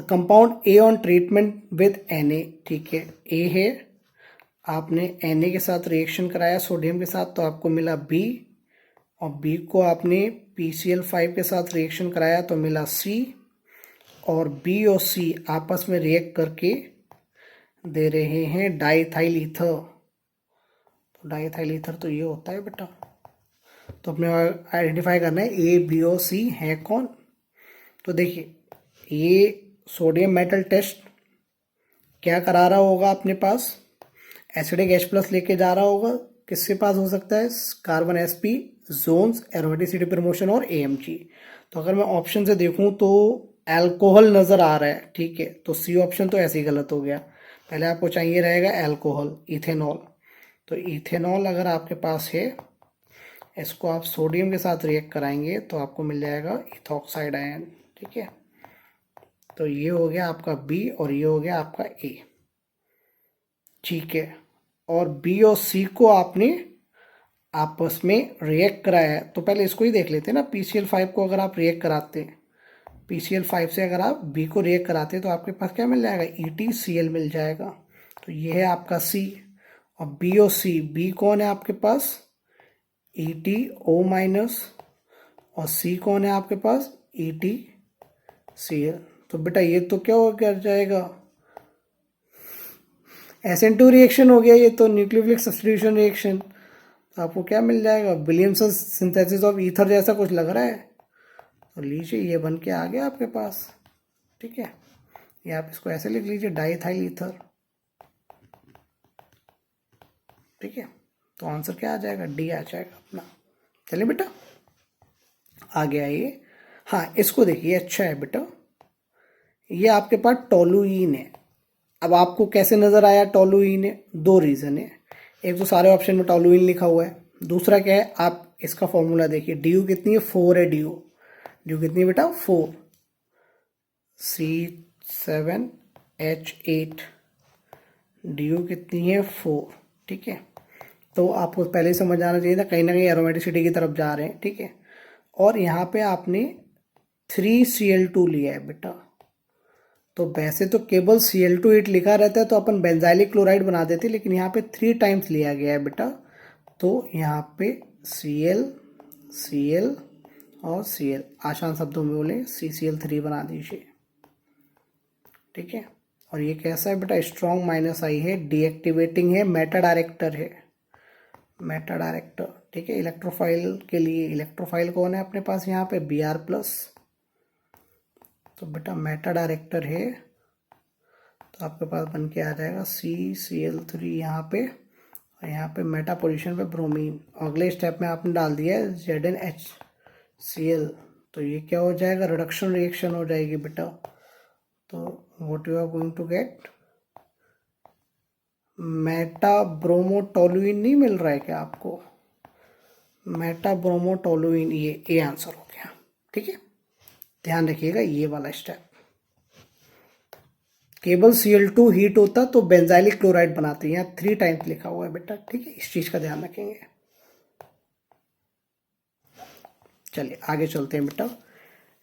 S1: compound A on treatment with Na, ठीक है, ए है, आपने Na के साथ रिएक्शन कराया सोडियम के साथ, तो आपको मिला B, और B को आपने PCl5 के साथ रिएक्शन कराया तो मिला C, और B और C आपस में रिएक्ट करके दे रहे हैं डाइथाइल ईथर। तो डाइथाइल ईथर तो ये होता है बेटा, तो अपने आइडेंटिफाई करना है A, B और C है कौन। तो देखिए ये सोडियम मेटल टेस्ट क्या करा रहा होगा अपने पास, एसिडिक H+ लेके जा रहा होगा, किसके पास हो सकता है, carbon sp, zones, aromaticity promotion और AMG। तो अगर मैं ऑप्शन से देखूं तो अल्कोहल नज़र आ रहा है, ठीक है, तो C ऑप्शन तो ऐसे ही गलत हो गया। पहले आपको चाहिए रहेगा अल्कोहल, इथेनॉल। तो इथेनॉल अगर आपके पास है, इसको आप सोडियम के साथ रिएक्ट कराएंगे तो आपको मिल जाएगा इथॉक्साइड आयन। ठीक है, तो ये हो गया आपका B और ये हो गया आपका A। ठीक है, और B और C को आपने आपस में रिएक्ट कराया है, तो पहले इसको ही देख लेते हैं ना। PCl5 को अगर आप रिएक्ट कराते हैं, PCl5 से अगर आप B को रिएक्ट कराते हैं तो आपके पास क्या मिल जाएगा, EtCl मिल जाएगा। तो ये है आपका C, और B और C, B कौन है आपके पास, EtO-, और C कौन है आपके पास, EtCl। तो बेटा ये तो क्या हो कर जाएगा, SN2 रिएक्शन हो गया, ये तो न्यूक्लियोफिलिक सब्स्टिट्यूशन रिएक्शन। तो आपको क्या मिल जाएगा, विलियमसन सिंथेसिस ऑफ ईथर जैसा कुछ लग रहा है, तो लीजिए ये बन के आ गया आपके पास। ठीक है, ये आप इसको ऐसे लिख लीजिए, डाइथाइल ईथर। ठीक है, तो आंसर क्या आ जाएगा, डी आ जाएगा अपना। चलिए बेटा आ गया ये। हाँ इसको देखिए, अच्छा है बेटा, ये आपके पास टोलुइन है। अब आपको कैसे नज़र आया टोलुइन है, दो रीज़न है, एक तो सारे ऑप्शन में टोलुइन लिखा हुआ है, दूसरा क्या है, आप इसका फॉर्मूला देखिए, डी कितनी है, 4 है, डी कितनी है बेटा, 4, C7H8, डी कितनी है, 4। ठीक है, तो आपको पहले ही समझ आना चाहिए था, कहीं ना कहीं एरोमेटिसिटी की तरफ जा रहे हैं। ठीक है, और यहाँ पे आपने 3Cl2 लिया है बेटा, तो वैसे तो केवल Cl2 लिखा रहता है तो अपन बेंजाइलिक क्लोराइड बना देते, लेकिन यहाँ पे 3 टाइम्स लिया गया है बेटा, तो यहाँ पे Cl, Cl और Cl, आसान शब्दों में बोले CCl3 बना दीजिए। ठीक है, और ये कैसा है बेटा, स्ट्रॉन्ग -I है, डीएक्टिवेटिंग है, मेटा डायरेक्टर है, मेटा डायरेक्टर। ठीक है, इलेक्ट्रोफाइल के लिए, इलेक्ट्रोफाइल कौन है अपने पास यहाँ पे, Br+, तो बेटा मेटा डायरेक्टर है, तो आपके पास बन के आ जाएगा CCl3 यहाँ पे, और यहाँ पे मेटा पोजीशन पे ब्रोमीन, अगले स्टेप में आपने डाल दिया है ZnHCl, तो ये क्या हो जाएगा, रिडक्शन रिएक्शन हो जाएगी बेटा। तो what you are going to get, meta bromotoluene नहीं मिल रहा है क्या आपको, मेटा ब्रोमोटोलुइन, ये ए आंसर हो गया। ठीक है, ध्यान रखिएगा ये वाला स्टेप, केवल Cl2 हीट होता तो बेंजाइलिक क्लोराइड बनाते हैं, यहाँ 3 टाइम्स लिखा हुआ है बेटा। ठीक है, इस चीज का ध्यान रखेंगे। चलिए आगे चलते हैं बेटा,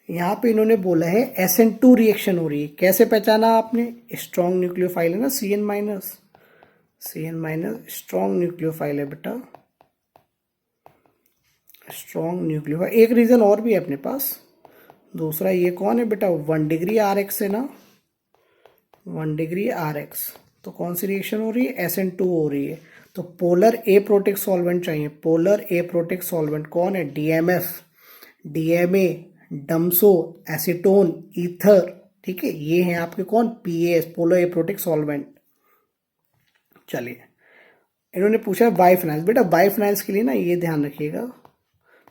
S1: यहाँ पे इन्होंने बोला है SN2 रिएक्शन हो रही है, कैसे पहचाना आपने, स्ट्रॉन्ग न्यूक्लियोफाइल है ना, CN-, स्ट्रॉन्ग न्यूक्लियोफाइल है बेटा, स्ट्रॉन्ग न्यूक्लियोफाइल। एक रीजन और भी है अपने पास, दूसरा ये कौन है बेटा, 1 डिग्री RX है ना, 1 डिग्री RX, तो कौन सी रिएक्शन हो रही है, SN2 हो रही है, तो पोलर एप्रोटिक सॉल्वेंट चाहिए, पोलर एप्रोटिक सॉल्वेंट कौन है, DMF, DMA, डम्सो, एसीटोन, ईथर। ठीक है, ये हैं आपके कौन, PAS, पोलर एप्रोटिक सॉल्वेंट। चलिए इन्होंने पूछा है बाइफिनाइल्स, बेटा बाइफिनाइल्स के लिए ना ये ध्यान रखिएगा,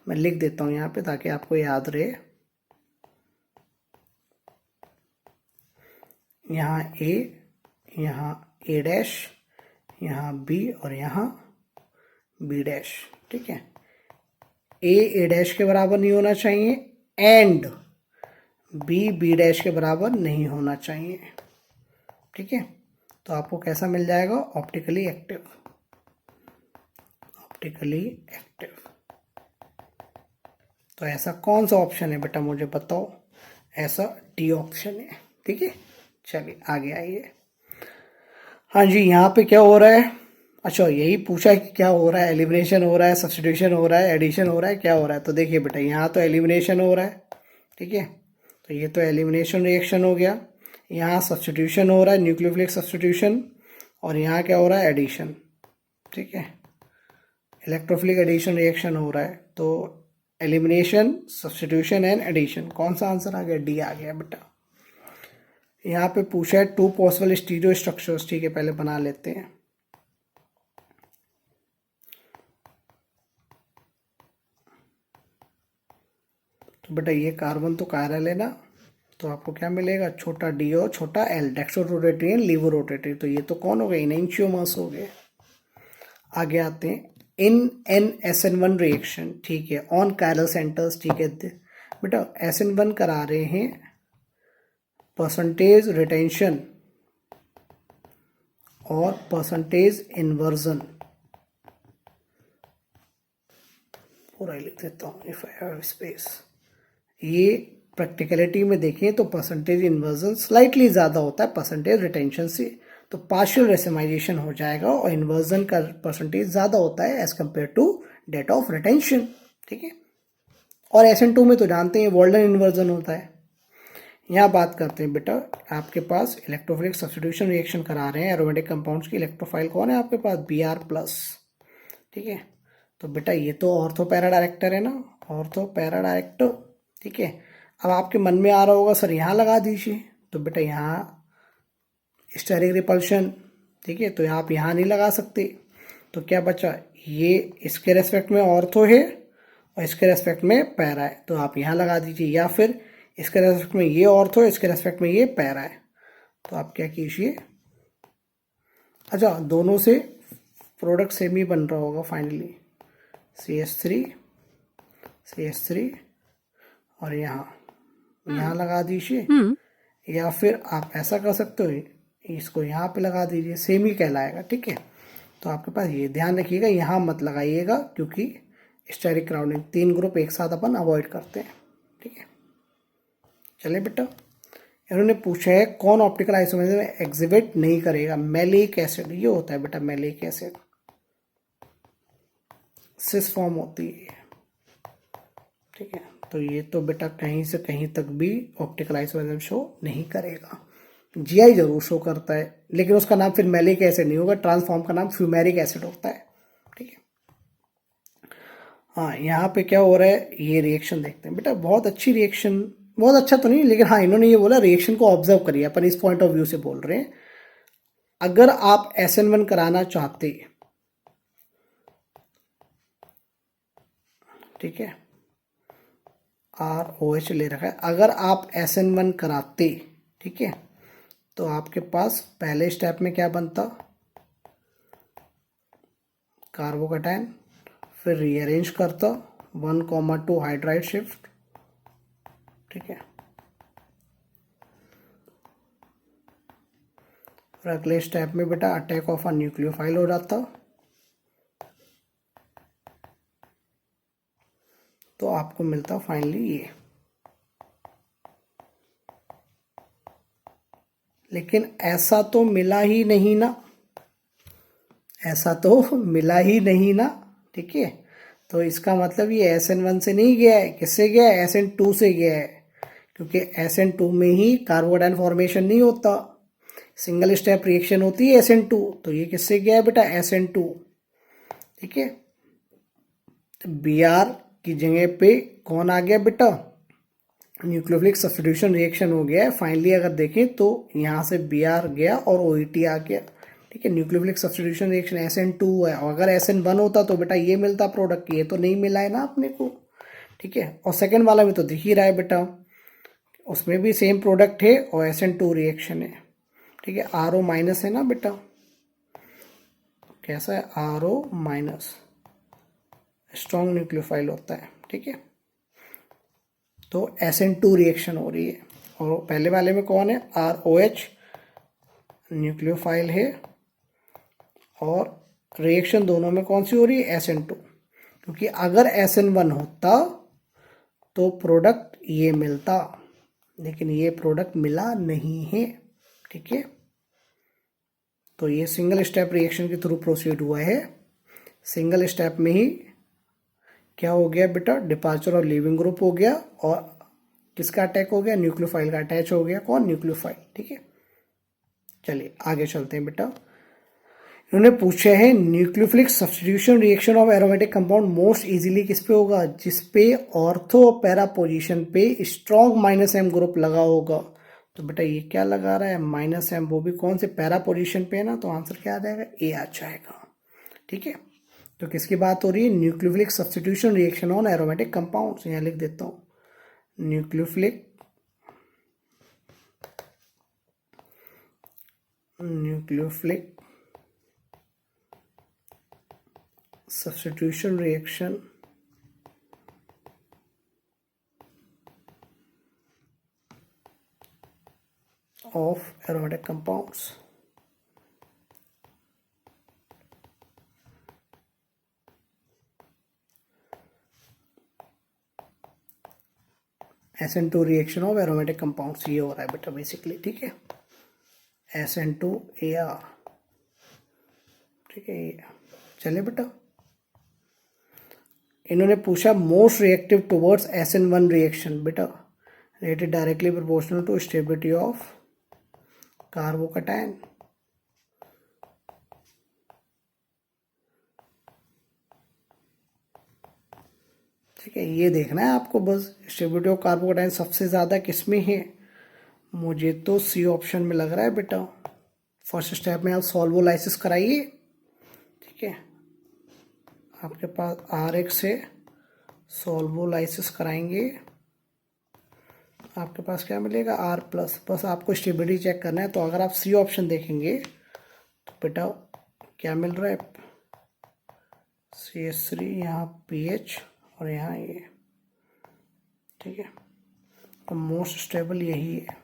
S1: मैं लिख देता हूँ यहाँ पे ताकि आपको याद रहे, यहाँ ए, यहाँ ए डैश, यहाँ बी और यहाँ बी डैश। ठीक है, ए डैश के बराबर नहीं होना चाहिए एंड बी डैश के बराबर नहीं होना चाहिए। ठीक है, तो आपको कैसा मिल जाएगा? Optically active. Optically active. तो ऐसा कौन सा ऑप्शन है बेटा, मुझे बताओ। ऐसा डी ऑप्शन है। ठीक है, चलिए आगे आइए। हाँ जी, यहाँ पे क्या हो रहा है? अच्छा, यही पूछा है कि क्या हो रहा है, एलिमिनेशन हो रहा है, सब्स्टिट्यूशन हो रहा है, एडिशन हो रहा है, क्या हो रहा है? तो देखिए बेटा, यहाँ तो एलिमिनेशन हो रहा है। ठीक है, तो ये तो एलिमिनेशन रिएक्शन हो गया। यहाँ सब्स्टिट्यूशन हो रहा है, न्यूक्लियोफिलिक सब्स्टिट्यूशन। और यहाँ क्या हो रहा है? एडिशन। ठीक है, इलेक्ट्रोफिलिक एडिशन रिएक्शन हो रहा है। तो एलिमिनेशन, सब्स्टिट्यूशन एंड एडिशन। कौन सा आंसर आ गया? डी आ गया बेटा। यहाँ पे पूछा है 2 पॉसिबल स्टीरियो स्ट्रक्चर्स। ठीक है, पहले बना लेते हैं। तो बेटा ये कार्बन तो कायरल है ना, तो आपको क्या मिलेगा? छोटा डी और छोटा L, dextro rotatory and laevo rotatory. तो ये तो कौन हो गए? इनएंशियोमर्स हो गए। आगे आते हैं, इन NSN1 रिएक्शन। ठीक है, ऑन कायरल सेंटर्स। ठीक है बेटा, SN1 करा रहे हैं परसेंटेज रिटेंशन और परसेंटेज इन्वर्जन। पूरा लिख देता हूँ, इफ आई हैव स्पेस। ये प्रैक्टिकलिटी में देखें तो परसेंटेज इन्वर्जन स्लाइटली ज़्यादा होता है परसेंटेज रिटेंशन से, तो पार्शियल रेसिमाइजेशन हो जाएगा और इन्वर्जन का परसेंटेज ज़्यादा होता है as compared to that of retention. ठीक है, और SN2 में तो जानते हैं वॉल्डन इन्वर्जन होता है। यहाँ बात करते हैं बेटा, आपके पास इलेक्ट्रोफिलिक सब्स्टिट्यूशन रिएक्शन करा रहे हैं एरोमेटिक कंपाउंड्स की। इलेक्ट्रोफाइल कौन है आपके पास? Br+। ठीक है, तो बेटा ये तो ऑर्थो पैरा डायरेक्टर है ना, ऑर्थो पैरा डायरेक्टर। ठीक है, अब आपके मन में आ रहा होगा सर यहाँ लगा दीजिए। तो बेटा यहाँ स्टेरिक रिपल्शन। ठीक है, तो आप यहाँ नहीं लगा सकते। तो क्या बचा? ये इसके रेस्पेक्ट में ऑर्थो है और इसके रेस्पेक्ट में पैरा है, तो आप यहाँ लगा दीजिए। या फिर इसके रेस्पेक्ट में ये ऑर्थो है, इसके रेस्पेक्ट में ये पैरा है, तो आप क्या कीजिए। अच्छा, दोनों से प्रोडक्ट सेम ही बन रहा होगा फाइनली। CH3 और यहाँ लगा दीजिए। या फिर आप ऐसा कर सकते हो, इसको यहाँ पे लगा दीजिए, सेम ही कहलाएगा। ठीक है, तो आपके पास ये ध्यान रखिएगा, यहाँ मत लगाइएगा, क्योंकि स्टेरिक क्राउडिंग 3 ग्रुप एक साथ अपन अवॉइड करते हैं। ठीक है, चलिए बेटा, इन्होंने पूछा है कौन ऑप्टिकल आइसोमरिज्म में एग्जिबिट नहीं करेगा? Malic acid. ये होता है बेटा मैलिक एसिड, सिस फॉर्म होती है। ठीक है, तो ये तो बेटा कहीं से कहीं तक भी ऑप्टिकल आइसोमरिज्म शो नहीं करेगा। GI जरूर शो करता है, लेकिन उसका नाम फिर मैलिक एसिड नहीं होगा, ट्रांसफॉर्म का नाम फ्यूमेरिक एसिड होता है। ठीक है, हाँ, यहाँ पे क्या हो रहा है, ये रिएक्शन देखते हैं बेटा। बहुत अच्छी रिएक्शन, बहुत अच्छा तो नहीं, लेकिन हाँ इन्होंने ये बोला रिएक्शन को ऑब्जर्व करिए, अपन इस पॉइंट ऑफ व्यू से बोल रहे हैं। अगर आप SN1 कराना चाहते, ठीक है, ROH ले रखा है, अगर आप SN1 कराते, ठीक है, तो आपके पास पहले स्टेप में क्या बनता? कार्बोकैटायन, फिर रीअरेंज करता 1,2 हाइड्राइड शिफ्ट। ठीक है, और अगले स्टेप में बेटा अटैक ऑफ अ न्यूक्लियोफाइल हो जाता, तो आपको मिलता फाइनली ये। लेकिन ऐसा तो मिला ही नहीं ना, ऐसा तो मिला ही नहीं ना। ठीक है, तो इसका मतलब ये SN1 से नहीं गया है, किससे गया है? SN2 से गया है, क्योंकि SN2 में ही कार्बोडाइन फॉर्मेशन नहीं होता, सिंगल स्टेप रिएक्शन होती है SN2। तो ये किससे गया है बेटा? SN2। ठीक है, तो Br की जगह पे कौन आ गया बेटा? न्यूक्लियोफिलिक सब्स्टिट्यूशन रिएक्शन हो गया है। फाइनली अगर देखें तो यहाँ से Br गया और OET आ गया। ठीक है, न्यूक्लियोफिलिक सब्स्टिट्यूशन रिएक्शन SN2 है, और अगर SN1 होता तो बेटा ये मिलता प्रोडक्ट, ये तो नहीं मिला है ना अपने को। ठीक है, और सेकंड वाला में तो दिख ही रहा है बेटा, उसमें भी सेम प्रोडक्ट है और SN2 रिएक्शन है। ठीक है। RO माइनस है ना बेटा, कैसा है, RO माइनस स्ट्रॉन्ग न्यूक्लियोफाइल होता है, ठीक है। तो SN2 रिएक्शन हो रही है, और पहले वाले में कौन है, ROH न्यूक्लियोफाइल है, और रिएक्शन दोनों में कौन सी हो रही है, SN2। क्योंकि अगर SN1 होता तो प्रोडक्ट ये मिलता, लेकिन ये प्रोडक्ट मिला नहीं है, ठीक है। तो ये सिंगल स्टेप रिएक्शन के थ्रू प्रोसीड हुआ है। सिंगल स्टेप में ही क्या हो गया बेटा, डिपार्चर और लीविंग ग्रुप हो गया, और किसका अटैक हो गया, न्यूक्लियोफाइल का अटैच हो गया, कौन, न्यूक्लियोफाइल, ठीक है। चलिए आगे चलते हैं बेटा। इन्होंने पूछा है nucleophilic substitution reaction of aromatic compound most easily किस पे होगा, जिसपे ऑर्थो पैरा पोजीशन पे स्ट्रॉन्ग -M ग्रुप लगा होगा। तो बेटा ये क्या लगा रहा है, -M, वो भी कौन से, पैरा पोजीशन पे है ना, तो आंसर क्या आ जाएगा, ए आ जाएगा, ठीक है। तो किसकी बात हो रही है, nucleophilic substitution reaction on aromatic compounds. यहाँ लिख देता हूँ, nucleophilic substitution reaction of aromatic compounds. SN2 reaction of aromatic compounds ये हो रहा है बेटा बेसिकली, ठीक है। SN2AR, ठीक है। चलिए बेटा, इन्होंने पूछा most reactive towards SN1 reaction, बेटा rated directly proportional to stability of carbocation. ठीक है, ये देखना है आपको बस, स्टेबिलिटी ऑफ कार्बोकैटायन सबसे ज़्यादा किस में है, मुझे तो सी ऑप्शन में लग रहा है बेटा। फर्स्ट स्टेप में आप सॉल्वोलाइसिस कराइए, ठीक है। आपके पास RX है, सॉल्वोलाइसिस कराएंगे, आपके पास क्या मिलेगा, R+। बस आपको स्टेबिलिटी चेक करना है। तो अगर आप सी ऑप्शन देखेंगे तो बेटा क्या मिल रहा है, CH3, यहाँ pH और यहाँ ये, ठीक है। तो मोस्ट स्टेबल यही है,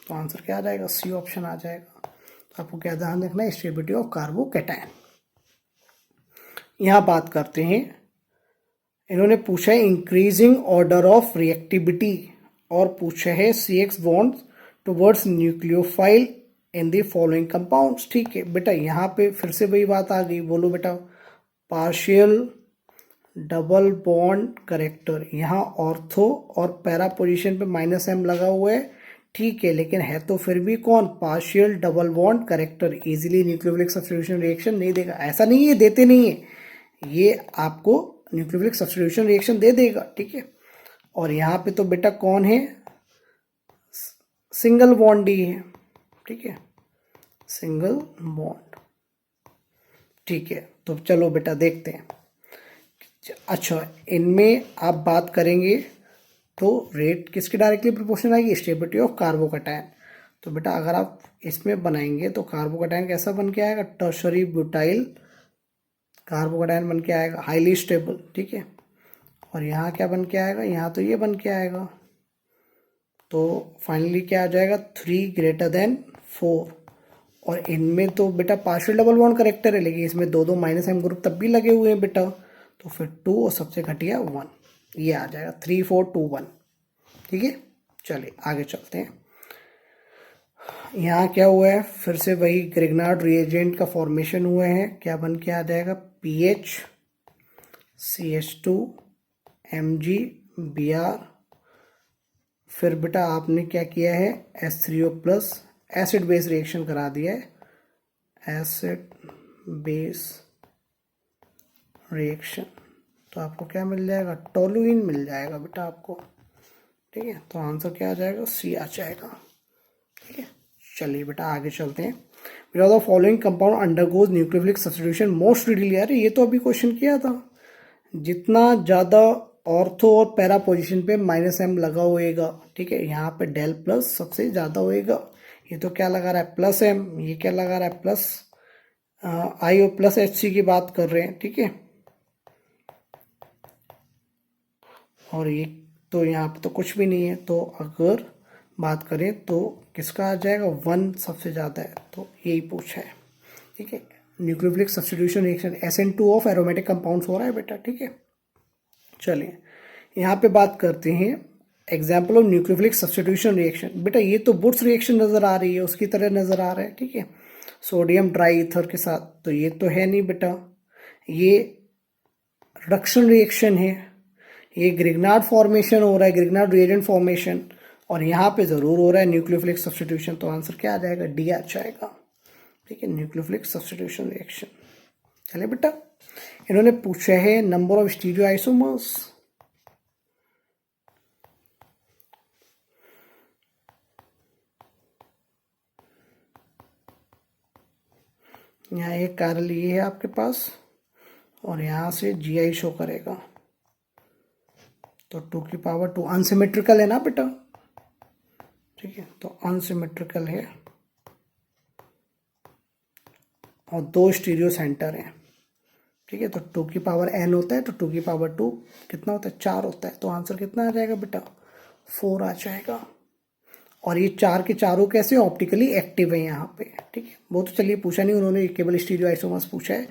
S1: तो आंसर क्या आ जाएगा, सी ऑप्शन आ जाएगा। तो आपको क्या ध्यान रखना है, स्टेबिलिटी ऑफ कार्बोकैटायन। यहाँ बात करते हैं, इन्होंने पूछा है इंक्रीजिंग ऑर्डर ऑफ रिएक्टिविटी, और पूछा है CX bonds towards nucleophile in the following compounds, ठीक है। बेटा यहाँ पे फिर से वही बात आ गई, बोलो बेटा, पार्शियल डबल बॉन्ड करेक्टर, यहाँ ऑर्थो और पैरा पोजीशन पे -M लगा हुआ है, ठीक है, लेकिन है तो फिर भी कौन, partial double bond character, easily nucleophilic substitution reaction नहीं देगा। ऐसा नहीं है देते नहीं है, ये आपको न्यूक्लियोफिलिक सब्स्टिट्यूशन रिएक्शन दे देगा, ठीक है। और यहाँ पे तो बेटा कौन है, सिंगल बॉन्ड ही है, ठीक है, सिंगल बॉन्ड, ठीक है। तो चलो बेटा देखते हैं। अच्छा, इनमें आप बात करेंगे तो रेट किसके डायरेक्टली प्रोपोर्शनल आएगी, स्टेबिलिटी ऑफ कार्बोकैटायन। तो बेटा अगर आप इसमें बनाएंगे तो कार्बोकैटायन कैसा बन के आएगा, टर्शरी ब्यूटाइल कार्बोकैटायन बन के आएगा, हाईली स्टेबल, ठीक है। और यहाँ क्या बन के आएगा, यहाँ तो ये बन के आएगा। तो फाइनली क्या आ जाएगा, 3 > 4। और इनमें तो बेटा पार्शियल डबल बॉन्ड करेक्टर है, लेकिन इसमें 2 -M ग्रुप तब भी लगे हुए हैं बेटा। तो फिर 2 और सबसे घटिया 1, ये आ जाएगा 3 4 2 1, ठीक है। चलिए आगे चलते हैं। यहाँ क्या हुआ है, फिर से वही ग्रिग्नार्ड रिएजेंट का फॉर्मेशन हुआ है, क्या बन के आ जाएगा, PH CH2 MgBr। फिर बेटा आपने क्या किया है, H3O+ एसिड बेस रिएक्शन करा दिया है, एसिड बेस रिएक्शन। तो आपको क्या मिल जाएगा, टोलुइन मिल जाएगा बेटा आपको, ठीक है। तो आंसर क्या आ जाएगा, सी आ जाएगा, ठीक है। चलिए बेटा आगे चलते हैं। बेटा the following compound undergoes nucleophilic substitution most readily, अरे ये तो अभी क्वेश्चन किया था। जितना ज़्यादा ऑर्थो और पैरा पोजीशन पे -m लगा होएगा, ठीक है। यहाँ पे डेल प्लस सबसे ज़्यादा होएगा। ये तो क्या लगा रहा है +m, ये क्या लगा रहा है प्लस आई और प्लस HC की बात कर रहे हैं, ठीक है। और ये तो यहाँ पे तो कुछ भी नहीं है, तो अगर बात करें तो किसका आ जाएगा 1 सबसे ज़्यादा है, तो यही पूछा है, ठीक है। Nucleophilic substitution reaction SN2 of aromatic compounds हो रहा है बेटा, ठीक है। चलिए यहाँ पे बात करते हैं example of nucleophilic substitution reaction. बेटा ये तो बुट्स रिएक्शन नज़र आ रही है, उसकी तरह नज़र आ रहा है, ठीक है, सोडियम ट्राई ईथर के साथ। तो ये तो है नहीं बेटा, ये रिडक्शन रिएक्शन है, ये ग्रिग्नार्ड फॉर्मेशन हो रहा है, ग्रिग्नार्ड रिएजेंट फॉर्मेशन, और यहाँ पे ज़रूर हो रहा है न्यूक्लियोफिलिक सब्स्टिट्यूशन। तो आंसर क्या आ जाएगा, डी आ जाएगा, ठीक है, न्यूक्लियोफिलिक सब्स्टिट्यूशन रिएक्शन। चलिए बेटा, इन्होंने पूछा है नंबर ऑफ स्टीरियो आइसोमर्स। यहाँ एक कार्बन ये है आपके पास, और यहाँ से GI शो करेगा, तो 2 की पावर 2 अनसिमेट्रिकल है ना बेटा, ठीक है, तो अनसिमेट्रिकल है, और 2 स्टीरियो सेंटर है, ठीक है। तो 2 की पावर n होता है, तो 2 की पावर 2 कितना होता है 4 होता है, तो आंसर कितना आ जाएगा बेटा 4 आ जाएगा। और ये 4 के चारों कैसे ऑप्टिकली एक्टिव है यहाँ पे, ठीक है। वो तो चलिए पूछा नहीं उन्होंने, केवल स्टीरियो आइसोमर्स पूछा है।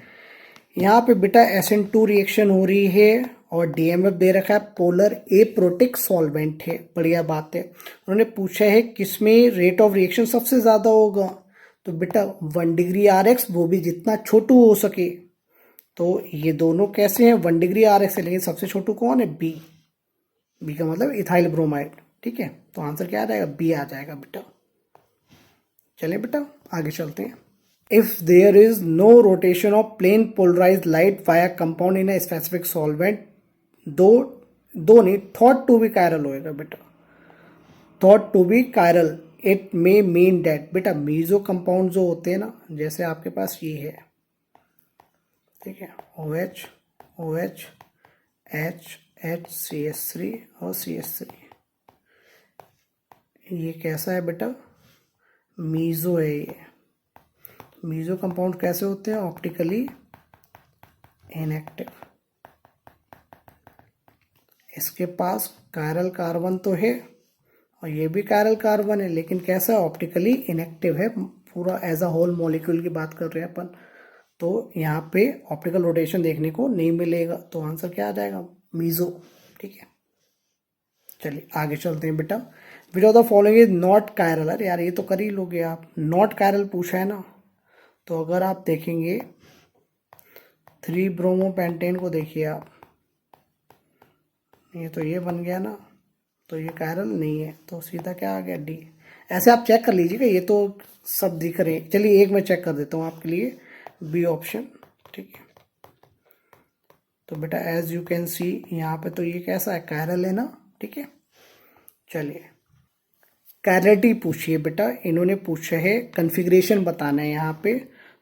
S1: यहाँ पे बेटा SN2 रिएक्शन हो रही है, और DMF दे रखा है, पोलर एप्रोटिक सॉल्वेंट है, बढ़िया बात है। उन्होंने पूछा है किसमें रेट ऑफ रिएक्शन सबसे ज़्यादा होगा, तो बेटा 1 डिग्री RX, वो भी जितना छोटू हो सके। तो ये दोनों कैसे हैं 1 डिग्री RX है, लेकिन सबसे छोटू कौन है, बी का मतलब इथाइल ब्रोमाइड, ठीक है। तो आंसर क्या आ जाएगा, बी आ जाएगा बेटा। चलिए बेटा आगे चलते हैं। If there is no rotation of plane polarised light via compound in a specific solvent, दो नहीं, थॉट टू बी कायरल होएगा बेटा, thought to be chiral, it may mean that. बेटा मीजो कंपाउंड जो होते हैं ना, जैसे आपके पास ये है, ठीक है, OH OH H H CH3 और CH3, ये कैसा है बेटा, मीजो है। ये मीजो कंपाउंड कैसे होते हैं, ऑप्टिकली इनएक्टिव। इसके पास कायरल कार्बन तो है, और ये भी कायरल कार्बन है, लेकिन कैसा ऑप्टिकली इनएक्टिव है, पूरा एज अ होल मॉलिक्यूल की बात कर रहे हैं अपन। तो यहाँ पे ऑप्टिकल रोटेशन देखने को नहीं मिलेगा, तो आंसर क्या आ जाएगा, मीजो, ठीक है। चलिए आगे चलते हैं बेटा। विच of the following is not chiral. अरे यार ये तो कर ही लोगे आप, नॉट कायरल पूछा है ना। तो अगर आप देखेंगे 3 ब्रोमोपेंटेन को देखिए आप, ये तो ये बन गया ना, तो ये कायरल नहीं है, तो सीधा क्या आ गया, डी। ऐसे आप चेक कर लीजिएगा, ये तो सब दिख रहे हैं। चलिए एक मैं चेक कर देता हूँ आपके लिए, बी ऑप्शन, ठीक है। तो बेटा एज यू कैन सी यहाँ पे तो ये कैसा है, कायरल है ना, ठीक है। चलिए कायरलिटी पूछिए बेटा, इन्होंने पूछा है कन्फिग्रेशन बताना है यहाँ पे।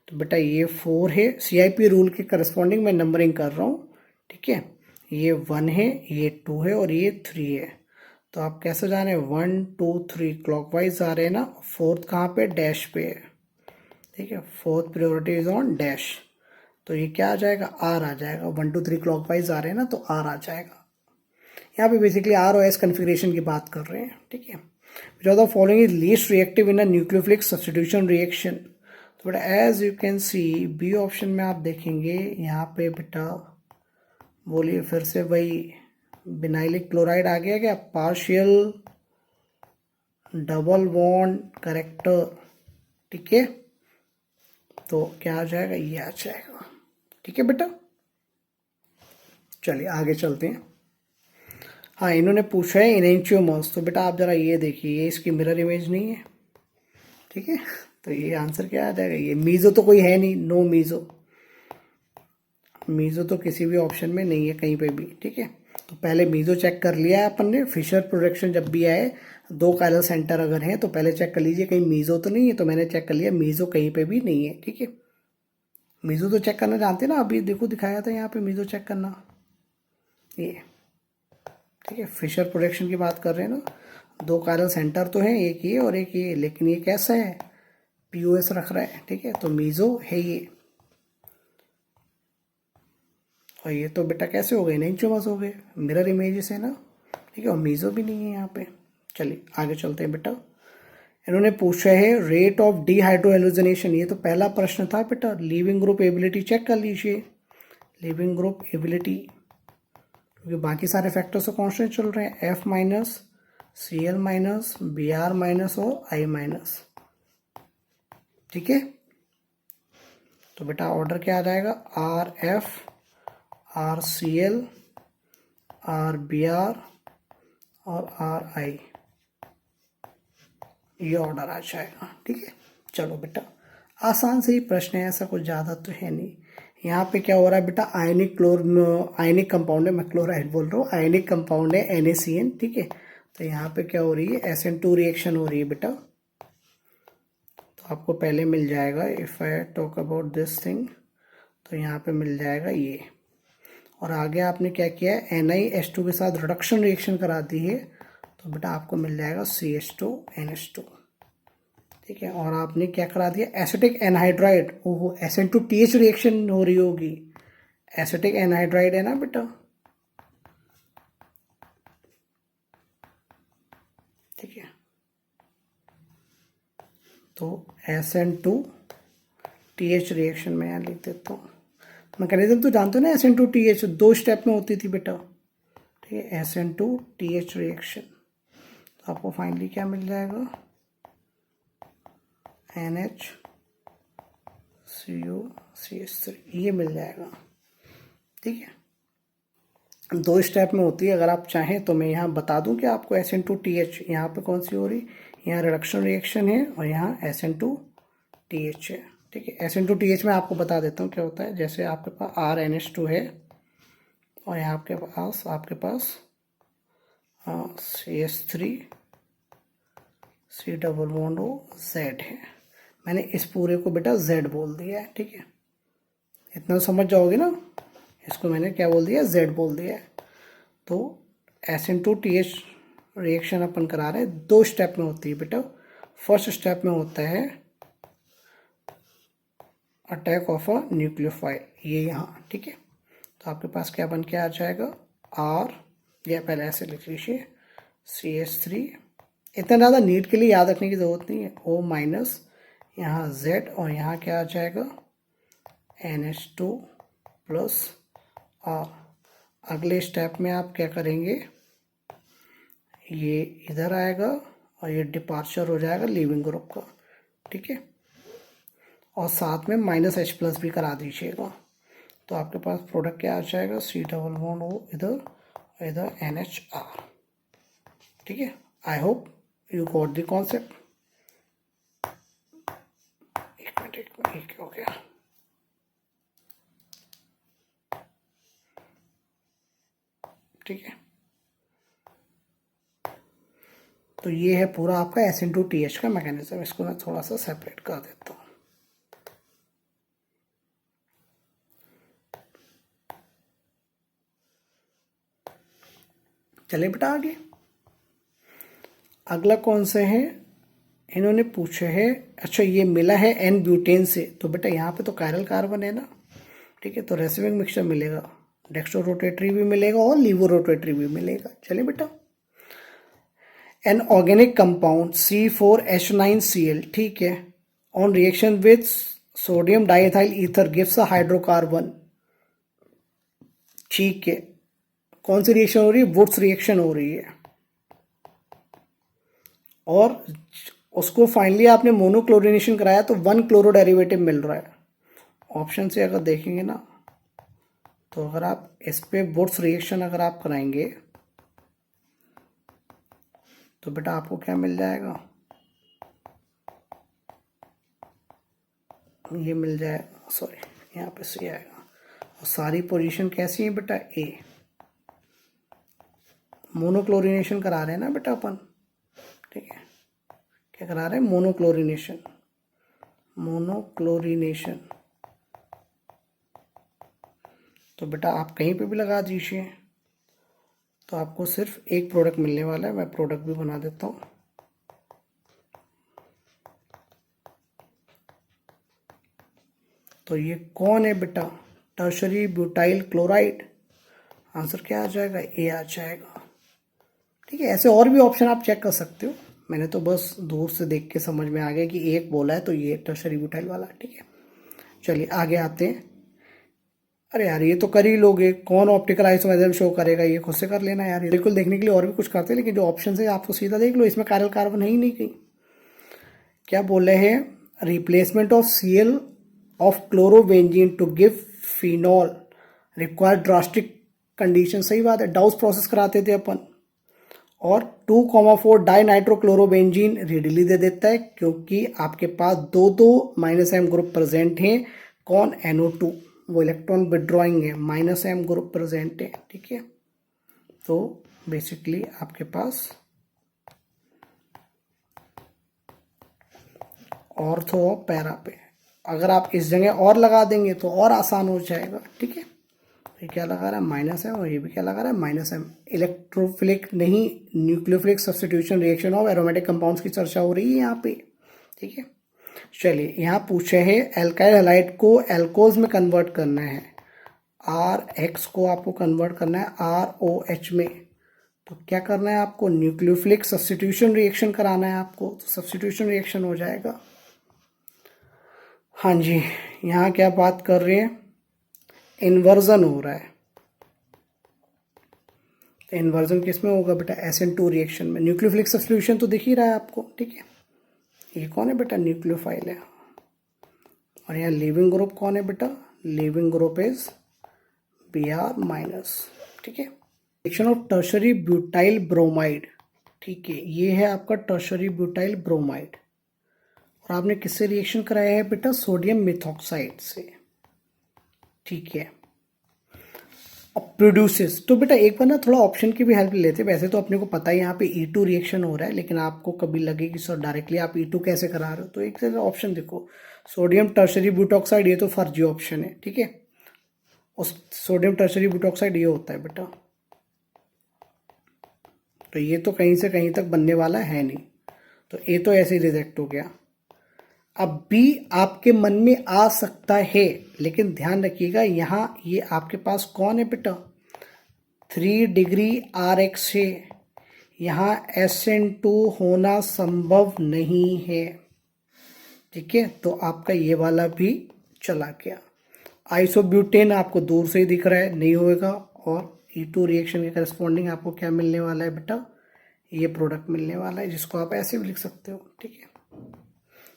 S1: तो बेटा ये 4 है, CIP रूल के करस्पॉन्डिंग मैं नंबरिंग कर रहा हूँ, ठीक है। ये 1 है, ये 2 है, और ये 3 है। तो आप कैसे जा रहे हैं, 1 2 3 क्लॉकवाइज जा रहे हैं ना। 4th कहाँ पे, डैश पे है, ठीक है, 4th priority is on dash. तो ये क्या आ जाएगा, आर आ जाएगा। 1 2 3 क्लॉकवाइज आ रहे हैं ना, तो आर आ जाएगा। यहाँ पे बेसिकली आर और एस कन्फिग्रेशन की बात कर रहे हैं, ठीक है। Which of the following is least reactive in a nucleophilic substitution reaction. तो बेटा as you can see B option में आप देखेंगे यहाँ पे बेटा, बोलिए फिर से वही विनाइलिक क्लोराइड आ गया क्या, पार्शियल डबल बॉन्ड करेक्टर, ठीक है। तो क्या आ जाएगा, ये आ जाएगा, ठीक है बेटा। चलिए आगे चलते हैं। हाँ इन्होंने पूछा है इनेंशियोमर्स। तो बेटा आप जरा ये देखिए, ये इसकी मिरर इमेज नहीं है, ठीक है। तो ये आंसर क्या आ जाएगा, ये मीजो तो कोई है नहीं, नो मीजो, मीजो तो किसी भी ऑप्शन में नहीं है कहीं पे भी, ठीक है। तो पहले मीजो चेक कर लिया है अपन ने। फिशर प्रोडक्शन जब भी आए, 2 कायरल सेंटर अगर हैं तो पहले चेक कर लीजिए कहीं मीजो तो नहीं है। तो मैंने चेक कर लिया, मीजो कहीं पे भी नहीं है, ठीक है। मीजो तो चेक करना जानते ना, अभी देखो दिखाया था यहाँ पे मीजो चेक करना, ये ठीक है, फिशर प्रोडक्शन की बात कर रहे हैं ना, 2 कायरल सेंटर तो है, एक ये और एक ये, लेकिन ये कैसा है, पीओएस रख रहा है। ठीक है, तो मीजो है ये, और ये तो बेटा कैसे हो गए, नहीं चुमस हो गए, मिरर इमेजेस है ना। ठीक है, और मीजो भी नहीं है यहाँ पे। चलिए आगे चलते हैं बेटा। इन्होंने पूछा है रेट ऑफ डिहाइड्रोहेलोजनेशन, ये तो पहला प्रश्न था बेटा। लीविंग ग्रुप एबिलिटी चेक कर लीजिए, लीविंग ग्रुप एबिलिटी, क्योंकि बाकी सारे फैक्टर्स तो कांस्टेंट चल रहे हैं, F minus, C L minus, B R minus और आई माइनस। ठीक है, तो बेटा ऑर्डर क्या आ जाएगा, R F, R C L, R B R और आर आई, ये ऑर्डर आ जाएगा। ठीक है, चलो बेटा आसान से ही प्रश्न है, ऐसा कुछ ज़्यादा तो है नहीं। यहाँ पे क्या हो रहा है बेटा, आयनिक कंपाउंड है, मैं क्लोराइड बोल रहा हूँ, आयनिक कंपाउंड है NaCN। ठीक है, तो यहाँ पे क्या हो रही है, SN2 रिएक्शन हो रही है बेटा। तो आपको पहले मिल जाएगा, if I talk about this thing, तो यहाँ पे मिल जाएगा ये। और आगे आपने क्या किया है, NiH2 के साथ रिडक्शन रिएक्शन करा दी है, तो बेटा आपको मिल जाएगा CH2NH2। ठीक है, और आपने क्या करा दिया, एसिटिक एनहाइड्राइड, ओहो SN2TH रिएक्शन हो रही होगी, एसिटिक एनहाइड्राइड है ना बेटा। ठीक है, तो SN2TH रिएक्शन में यहाँ लिख देता हूँ। मैकेनिज्म तो जानते हो ना, SN2TH 2 स्टेप में होती थी बेटा। ठीक है, SN2TH रिएक्शन, तो आपको फाइनली क्या मिल जाएगा, NHCOCH3, ये मिल जाएगा। ठीक है, 2 स्टेप में होती है। अगर आप चाहें तो मैं यहाँ बता दूं कि आपको SN2TH यहाँ पे कौन सी हो रही, यहाँ रिडक्शन रिएक्शन है और यहाँ SN2TH है। ठीक है, SN2TH में आपको बता देता हूँ क्या होता है। जैसे आपके पास RNH2 है और यहाँ आपके पास CH3 C+O Z है। मैंने इस पूरे को बेटा Z बोल दिया है। ठीक है, इतना समझ जाओगे ना, इसको मैंने क्या बोल दिया, Z बोल दिया है। तो SN2TH रिएक्शन अपन करा रहे हैं, 2 स्टेप में होती है बेटा। फर्स्ट स्टेप में होता है अटैक ऑफ अ न्यूक्लियोफाइल, ये यहाँ। ठीक है, तो आपके पास क्या बन के आ जाएगा, R, या पहले ऐसे लिख लीजिए, CH3, इतना ज़्यादा नीट के लिए याद रखने की ज़रूरत नहीं है, O माइनस, यहाँ Z, और यहाँ क्या आ जाएगा, NH2 प्लस R। अगले स्टेप में आप क्या करेंगे, ये इधर आएगा और ये डिपार्चर हो जाएगा लीविंग ग्रुप का। ठीक है, और साथ में -H+ भी करा दीजिएगा, तो आपके पास प्रोडक्ट क्या आ जाएगा, C+O इधर NHR। ठीक है, I hope you got the concept. एक मिनट हो गया। ठीक है, तो ये है पूरा आपका SN2TH का मैकेनिज्म। इसको मैं थोड़ा सा सेपरेट कर देता हूँ। चलिए बेटा आगे, अगला कौन से है, इन्होंने पूछे है, अच्छा ये मिला है N ब्यूटेन से, तो बेटा यहाँ पे तो कायरल कार्बन है ना। ठीक है, तो रेसिविंग मिक्सचर मिलेगा, डेक्स्ट्रो रोटेटरी भी मिलेगा और लीवो रोटेटरी भी मिलेगा। चलिए बेटा, एन ऑर्गेनिक कंपाउंड C4H9Cl, ठीक है, on reaction with sodium diethyl ether gives a hydrocarbon. ठीक है, कौन सी रिएक्शन हो रही है, वुड्स रिएक्शन हो रही है, और उसको फाइनली आपने मोनोक्लोरिनेशन कराया तो 1 क्लोरो डेरिवेटिव मिल रहा है। ऑप्शन से अगर देखेंगे ना, तो अगर आप इस पे वुड्स रिएक्शन अगर आप कराएंगे तो बेटा आपको क्या मिल जाएगा, ये मिल जाएगा, सॉरी यहाँ पे सी आएगा। और सारी पोजीशन कैसी है बेटा, ए। मोनोक्लोरिनेशन करा रहे हैं ना बेटा अपन। ठीक है, क्या करा रहे हैं, मोनोक्लोरिनेशन। तो बेटा आप कहीं पे भी लगा दीजिए, तो आपको सिर्फ एक प्रोडक्ट मिलने वाला है। मैं प्रोडक्ट भी बना देता हूँ। तो ये कौन है बेटा? Tertiary butyl chloride. आंसर क्या आ जाएगा? ए आ जाएगा। ठीक है, ऐसे और भी ऑप्शन आप चेक कर सकते हो। मैंने तो बस दूर से देख के समझ में आ गया कि एक बोला है तो ये टर्शरी ब्यूटाइल वाला। ठीक है, चलिए आगे आते हैं। अरे यार ये तो कर ही लोगे, कौन ऑप्टिकल आइसोमेरिज्म शो करेगा, ये खुद से कर लेना यार। ये बिल्कुल देखने के लिए और भी कुछ करते हैं, लेकिन जो ऑप्शन है आपको सीधा देख लो, इसमें कायरल कार्बन है ही नहीं कहीं। क्या बोल रहे हैं? Replacement of Cl of chlorobenzene to give phenol require drastic condition. सही बात है, डाउस प्रोसेस कराते थे अपन, और 2,4 डाई नाइट्रोक्लोरोबेंजीन रेडिली दे देता है, क्योंकि आपके पास दो दो -M ग्रुप प्रेजेंट हैं। कौन? NO2, वो इलेक्ट्रॉन विड्रॉइंग है, -M ग्रुप प्रेजेंट है। ठीक है, तो बेसिकली आपके पास ऑर्थो और पैरा पे अगर आप इस जगह और लगा देंगे तो और आसान हो जाएगा। ठीक है, ये क्या लगा रहा है? -M, और ये भी क्या लगा रहा है? -M। इलेक्ट्रोफिलिक नहीं, nucleophilic substitution reaction of aromatic compounds की चर्चा हो रही है यहाँ पे। ठीक है, चलिए यहाँ पूछे है एल्काइल हैलाइड को एल्कोज में कन्वर्ट करना है, RH को आपको कन्वर्ट करना है ROH में। तो क्या करना है आपको? न्यूक्लियोफिलिक सब्स्टिट्यूशन रिएक्शन कराना है आपको, तो सब्स्टिट्यूशन रिएक्शन हो जाएगा। हाँ जी, यहाँ क्या बात कर रहे हैं? इन्वर्जन हो रहा है। तो इन्वर्जन किस में होगा बेटा? SN2 रिएक्शन में। न्यूक्लियोफिलिक सब्स्टिट्यूशन तो दिख ही रहा है आपको। ठीक है, ये कौन है बेटा? न्यूक्लियोफाइल है। और यहाँ लीविंग ग्रुप कौन है बेटा? Leaving group is Br-। ठीक है, reaction of tertiary butyl bromide. ठीक है, ये है आपका टर्शरी ब्यूटाइल ब्रोमाइड, और आपने किससे रिएक्शन कराया है बेटा? सोडियम मिथॉक्साइड से। ठीक है, अब प्रोड्यूसेस। तो बेटा एक बार ना थोड़ा ऑप्शन की भी हेल्प लेते। वैसे तो अपने को पता है यहाँ पे E2 रिएक्शन हो रहा है, लेकिन आपको कभी लगे कि सर डायरेक्टली आप E2 कैसे करा रहे हो, तो एक जगह ऑप्शन देखो, सोडियम टर्शरी ब्यूटॉक्साइड, ये तो फर्जी ऑप्शन है। ठीक है, उस सोडियम टर्शरी ब्यूटॉक्साइड ये होता है बेटा, तो ये तो कहीं से कहीं तक बनने वाला है नहीं, तो ये तो ऐसे ही रिजेक्ट हो गया। अब बी आपके मन में आ सकता है, लेकिन ध्यान रखिएगा यहाँ ये आपके पास कौन है बेटा? 3 डिग्री RH है, यहाँ SN2 होना संभव नहीं है। ठीक है, तो आपका ये वाला भी चला गया। आइसोब्यूटेन आपको दूर से ही दिख रहा है, नहीं होएगा। और E2 रिएक्शन के करस्पॉन्डिंग आपको क्या मिलने वाला है बेटा? ये प्रोडक्ट मिलने वाला है, जिसको आप ऐसे भी लिख सकते हो। ठीक है,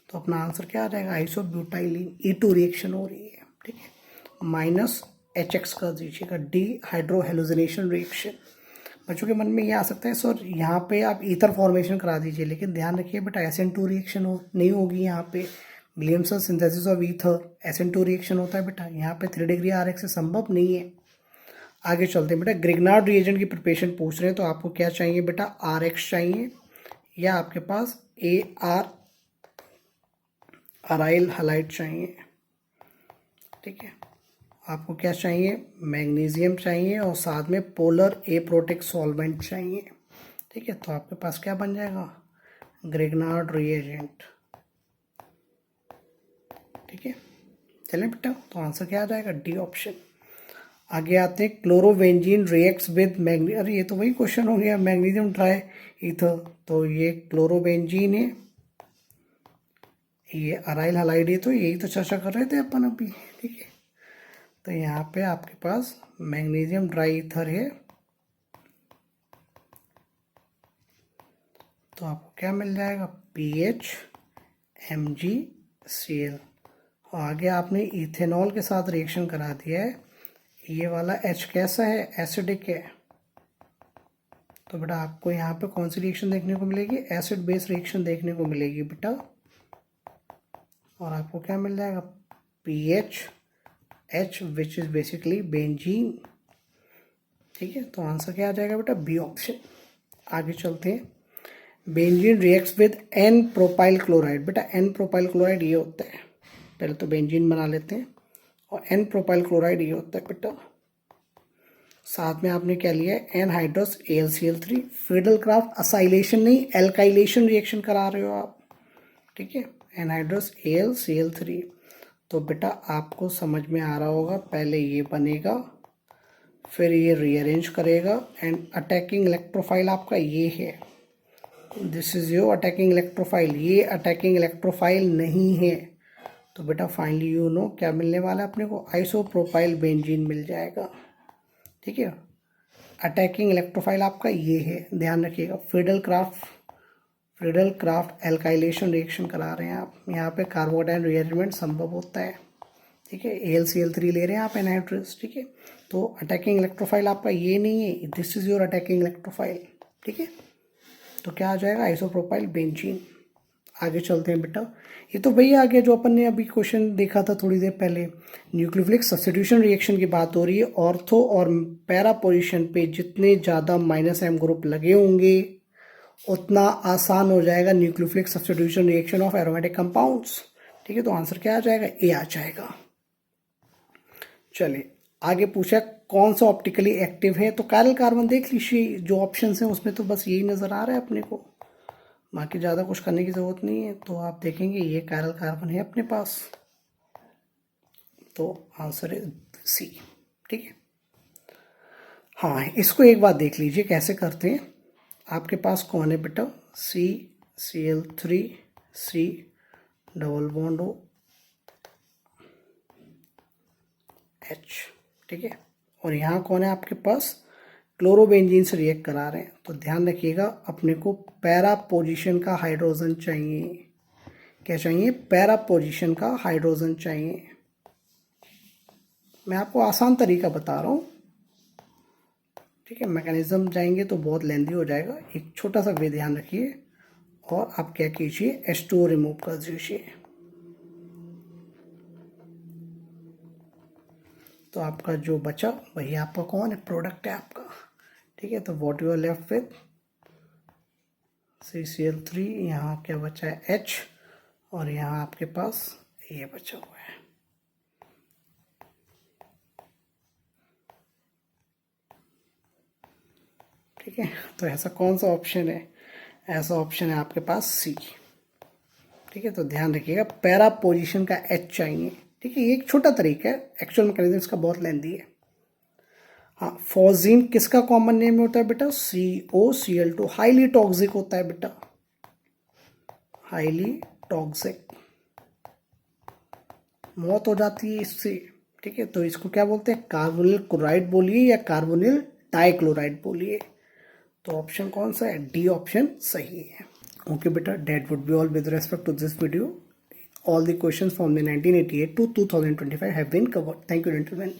S1: तो अपना आंसर क्या आ जाएगा? आइसोब्यूटाइलिन E2 रिएक्शन हो रही है। ठीक है, -HX कर दीजिएगा, डिहाइड्रोहेलोजिनेशन रिएक्शन। बच्चों के मन में ये आ सकता है सर यहाँ पे आप ईथर फॉर्मेशन करा दीजिए, लेकिन ध्यान रखिए बेटा SN2 रिएक्शन नहीं होगी यहाँ पे। Williamson synthesis of ether SN2 reaction होता है बेटा, यहाँ पे 3 डिग्री RH से संभव नहीं है। आगे चलते हैं बेटा, ग्रिग्नार्ड रिएजेंट की प्रिपरेशन पूछ रहे हैं, तो आपको क्या चाहिए बेटा? RH चाहिए, या आपके पास AR अराइल हलाइड चाहिए। ठीक है, आपको क्या चाहिए? मैग्नीशियम चाहिए, और साथ में पोलर एप्रोटिक सॉल्वेंट चाहिए। ठीक है, तो आपके पास क्या बन जाएगा? Grignard reagent. ठीक है, चलें बेटा, तो आंसर क्या आ जाएगा? D option. आगे आते हैं, क्लोरोबेंजीन रिएक्ट्स विद मैग्नीशियम। अरे ये तो वही क्वेश्चन हो गया, मैग्नीशियम ट्राई ईथर, तो ये क्लोरोबेंजीन है, ये अराइल हलाइड है, तो यही तो चर्चा कर रहे थे अपन अभी। ठीक है, तो यहाँ पे आपके पास मैग्नीशियम ट्राई ईथर है, तो आपको क्या मिल जाएगा? PH Mgcl। और आगे आपने इथेनॉल के साथ रिएक्शन करा दिया है, ये वाला H कैसा है? एसिडिक है, तो बेटा आपको यहाँ पे कौन सी रिएक्शन देखने को मिलेगी? एसिड बेस रिएक्शन देखने को मिलेगी बेटा, और आपको क्या मिल जाएगा? PHH which is basically benzene. ठीक है, तो आंसर क्या आ जाएगा बेटा? B option. आगे चलते हैं, benzene reacts with N propyl chloride. बेटा N प्रोपाइल क्लोराइड ये होता है, पहले तो बेंजीन बना लेते हैं, और N प्रोपाइल क्लोराइड ये होता है बेटा। साथ में आपने क्या लिया है, एनहाइड्रस AlCl3। फिडेलक्राफ्ट असाइलेशन नहीं, एल्काइलेशन रिएक्शन करा रहे हो आप, ठीक है, एनहाइड्रस AlCl3। तो बेटा आपको समझ में आ रहा होगा, पहले ये बनेगा, फिर ये रीअरेंज करेगा, एंड अटैकिंग इलेक्ट्रोफाइल आपका ये है, this is your attacking electrophile. ये अटैकिंग इलेक्ट्रोफाइल नहीं है, तो बेटा फाइनली यू नो क्या मिलने वाला है अपने को, आइसोप्रोपाइल बेंजीन मिल जाएगा, ठीक है। अटैकिंग इलेक्ट्रोफाइल आपका ये है, ध्यान रखिएगा। फिडेलक्राफ्ट एल्काइलेशन रिएक्शन करा रहे हैं आप, यहाँ पे कार्बोडाइन रीअरेंजमेंट संभव होता है, ठीक है। AlCl3 ले रहे हैं आप एनहाइड्रस, ठीक है। तो अटैकिंग इलेक्ट्रोफाइल आपका ये नहीं है, this is your attacking electrophile, ठीक है। तो क्या आ जाएगा, आइसोप्रोपाइल बेंजीन। आगे चलते हैं बेटा, ये तो भैया आ गया जो अपन ने अभी क्वेश्चन देखा था थोड़ी देर पहले। न्यूक्लियोफिलिक सब्स्टिट्यूशन रिएक्शन की बात हो रही है। ऑर्थो और पैरा पोजीशन पे जितने ज़्यादा -M ग्रुप लगे होंगे उतना आसान हो जाएगा nucleophilic substitution reaction of aromatic compounds, ठीक है। तो आंसर क्या आ जाएगा, ए आ जाएगा। चलिए आगे पूछा कौन सा ऑप्टिकली एक्टिव है, तो कायरल कार्बन देख लीजिए, जो ऑप्शंस हैं उसमें तो बस यही नज़र आ रहा है अपने को, बाकी ज़्यादा कुछ करने की ज़रूरत नहीं है। तो आप देखेंगे ये कायरल कार्बन है अपने पास, तो आंसर है सी, ठीक है। हाँ, इसको एक बार देख लीजिए कैसे करते हैं। आपके पास कौन है बेटा, CCl3 C double bond O H, ठीक है। और यहाँ कौन है आपके पास, क्लोरोबेंजीन से रिएक्ट करा रहे हैं। तो ध्यान रखिएगा अपने को पैरा पोजीशन का हाइड्रोजन चाहिए, क्या चाहिए, पैरा पोजीशन का हाइड्रोजन चाहिए। मैं आपको आसान तरीका बता रहा हूँ, ठीक है। मैकेनिज्म जाएंगे तो बहुत लेंदी हो जाएगा, एक छोटा सा वे ध्यान रखिए, और आप क्या कीजिए, H2O रिमूव कर दीजिए। तो आपका जो बचा वही आपका कौन है, प्रोडक्ट है आपका, ठीक है। तो what you are left with, CCl3, यहाँ क्या बचा है H, और यहाँ आपके पास ये बचा हुआ है, ठीक है। तो ऐसा कौन सा ऑप्शन है, ऐसा ऑप्शन है आपके पास सी, ठीक है। तो ध्यान रखिएगा पैरा पोजीशन का H चाहिए, ठीक है। ये एक छोटा तरीका है, एक्चुअल मैकेनिज्म इसका बहुत लेंदी है। हाँ, फॉर्जीन किसका कॉमन नेम होता है बेटा, COCl2, हाईली टॉक्सिक होता है बेटा, हाईली टॉक्सिक, मौत हो जाती है इससे, ठीक है। तो इसको क्या बोलते हैं, कार्बोनिल क्लोराइड बोलिए या कार्बोनिल डाइक्लोराइड बोलिए। तो ऑप्शन कौन सा है, डी ऑप्शन सही है। ओके बेटा, that would be all with respect to this video. All the questions from the 1988 to 2025 have been covered. Thank you, gentlemen.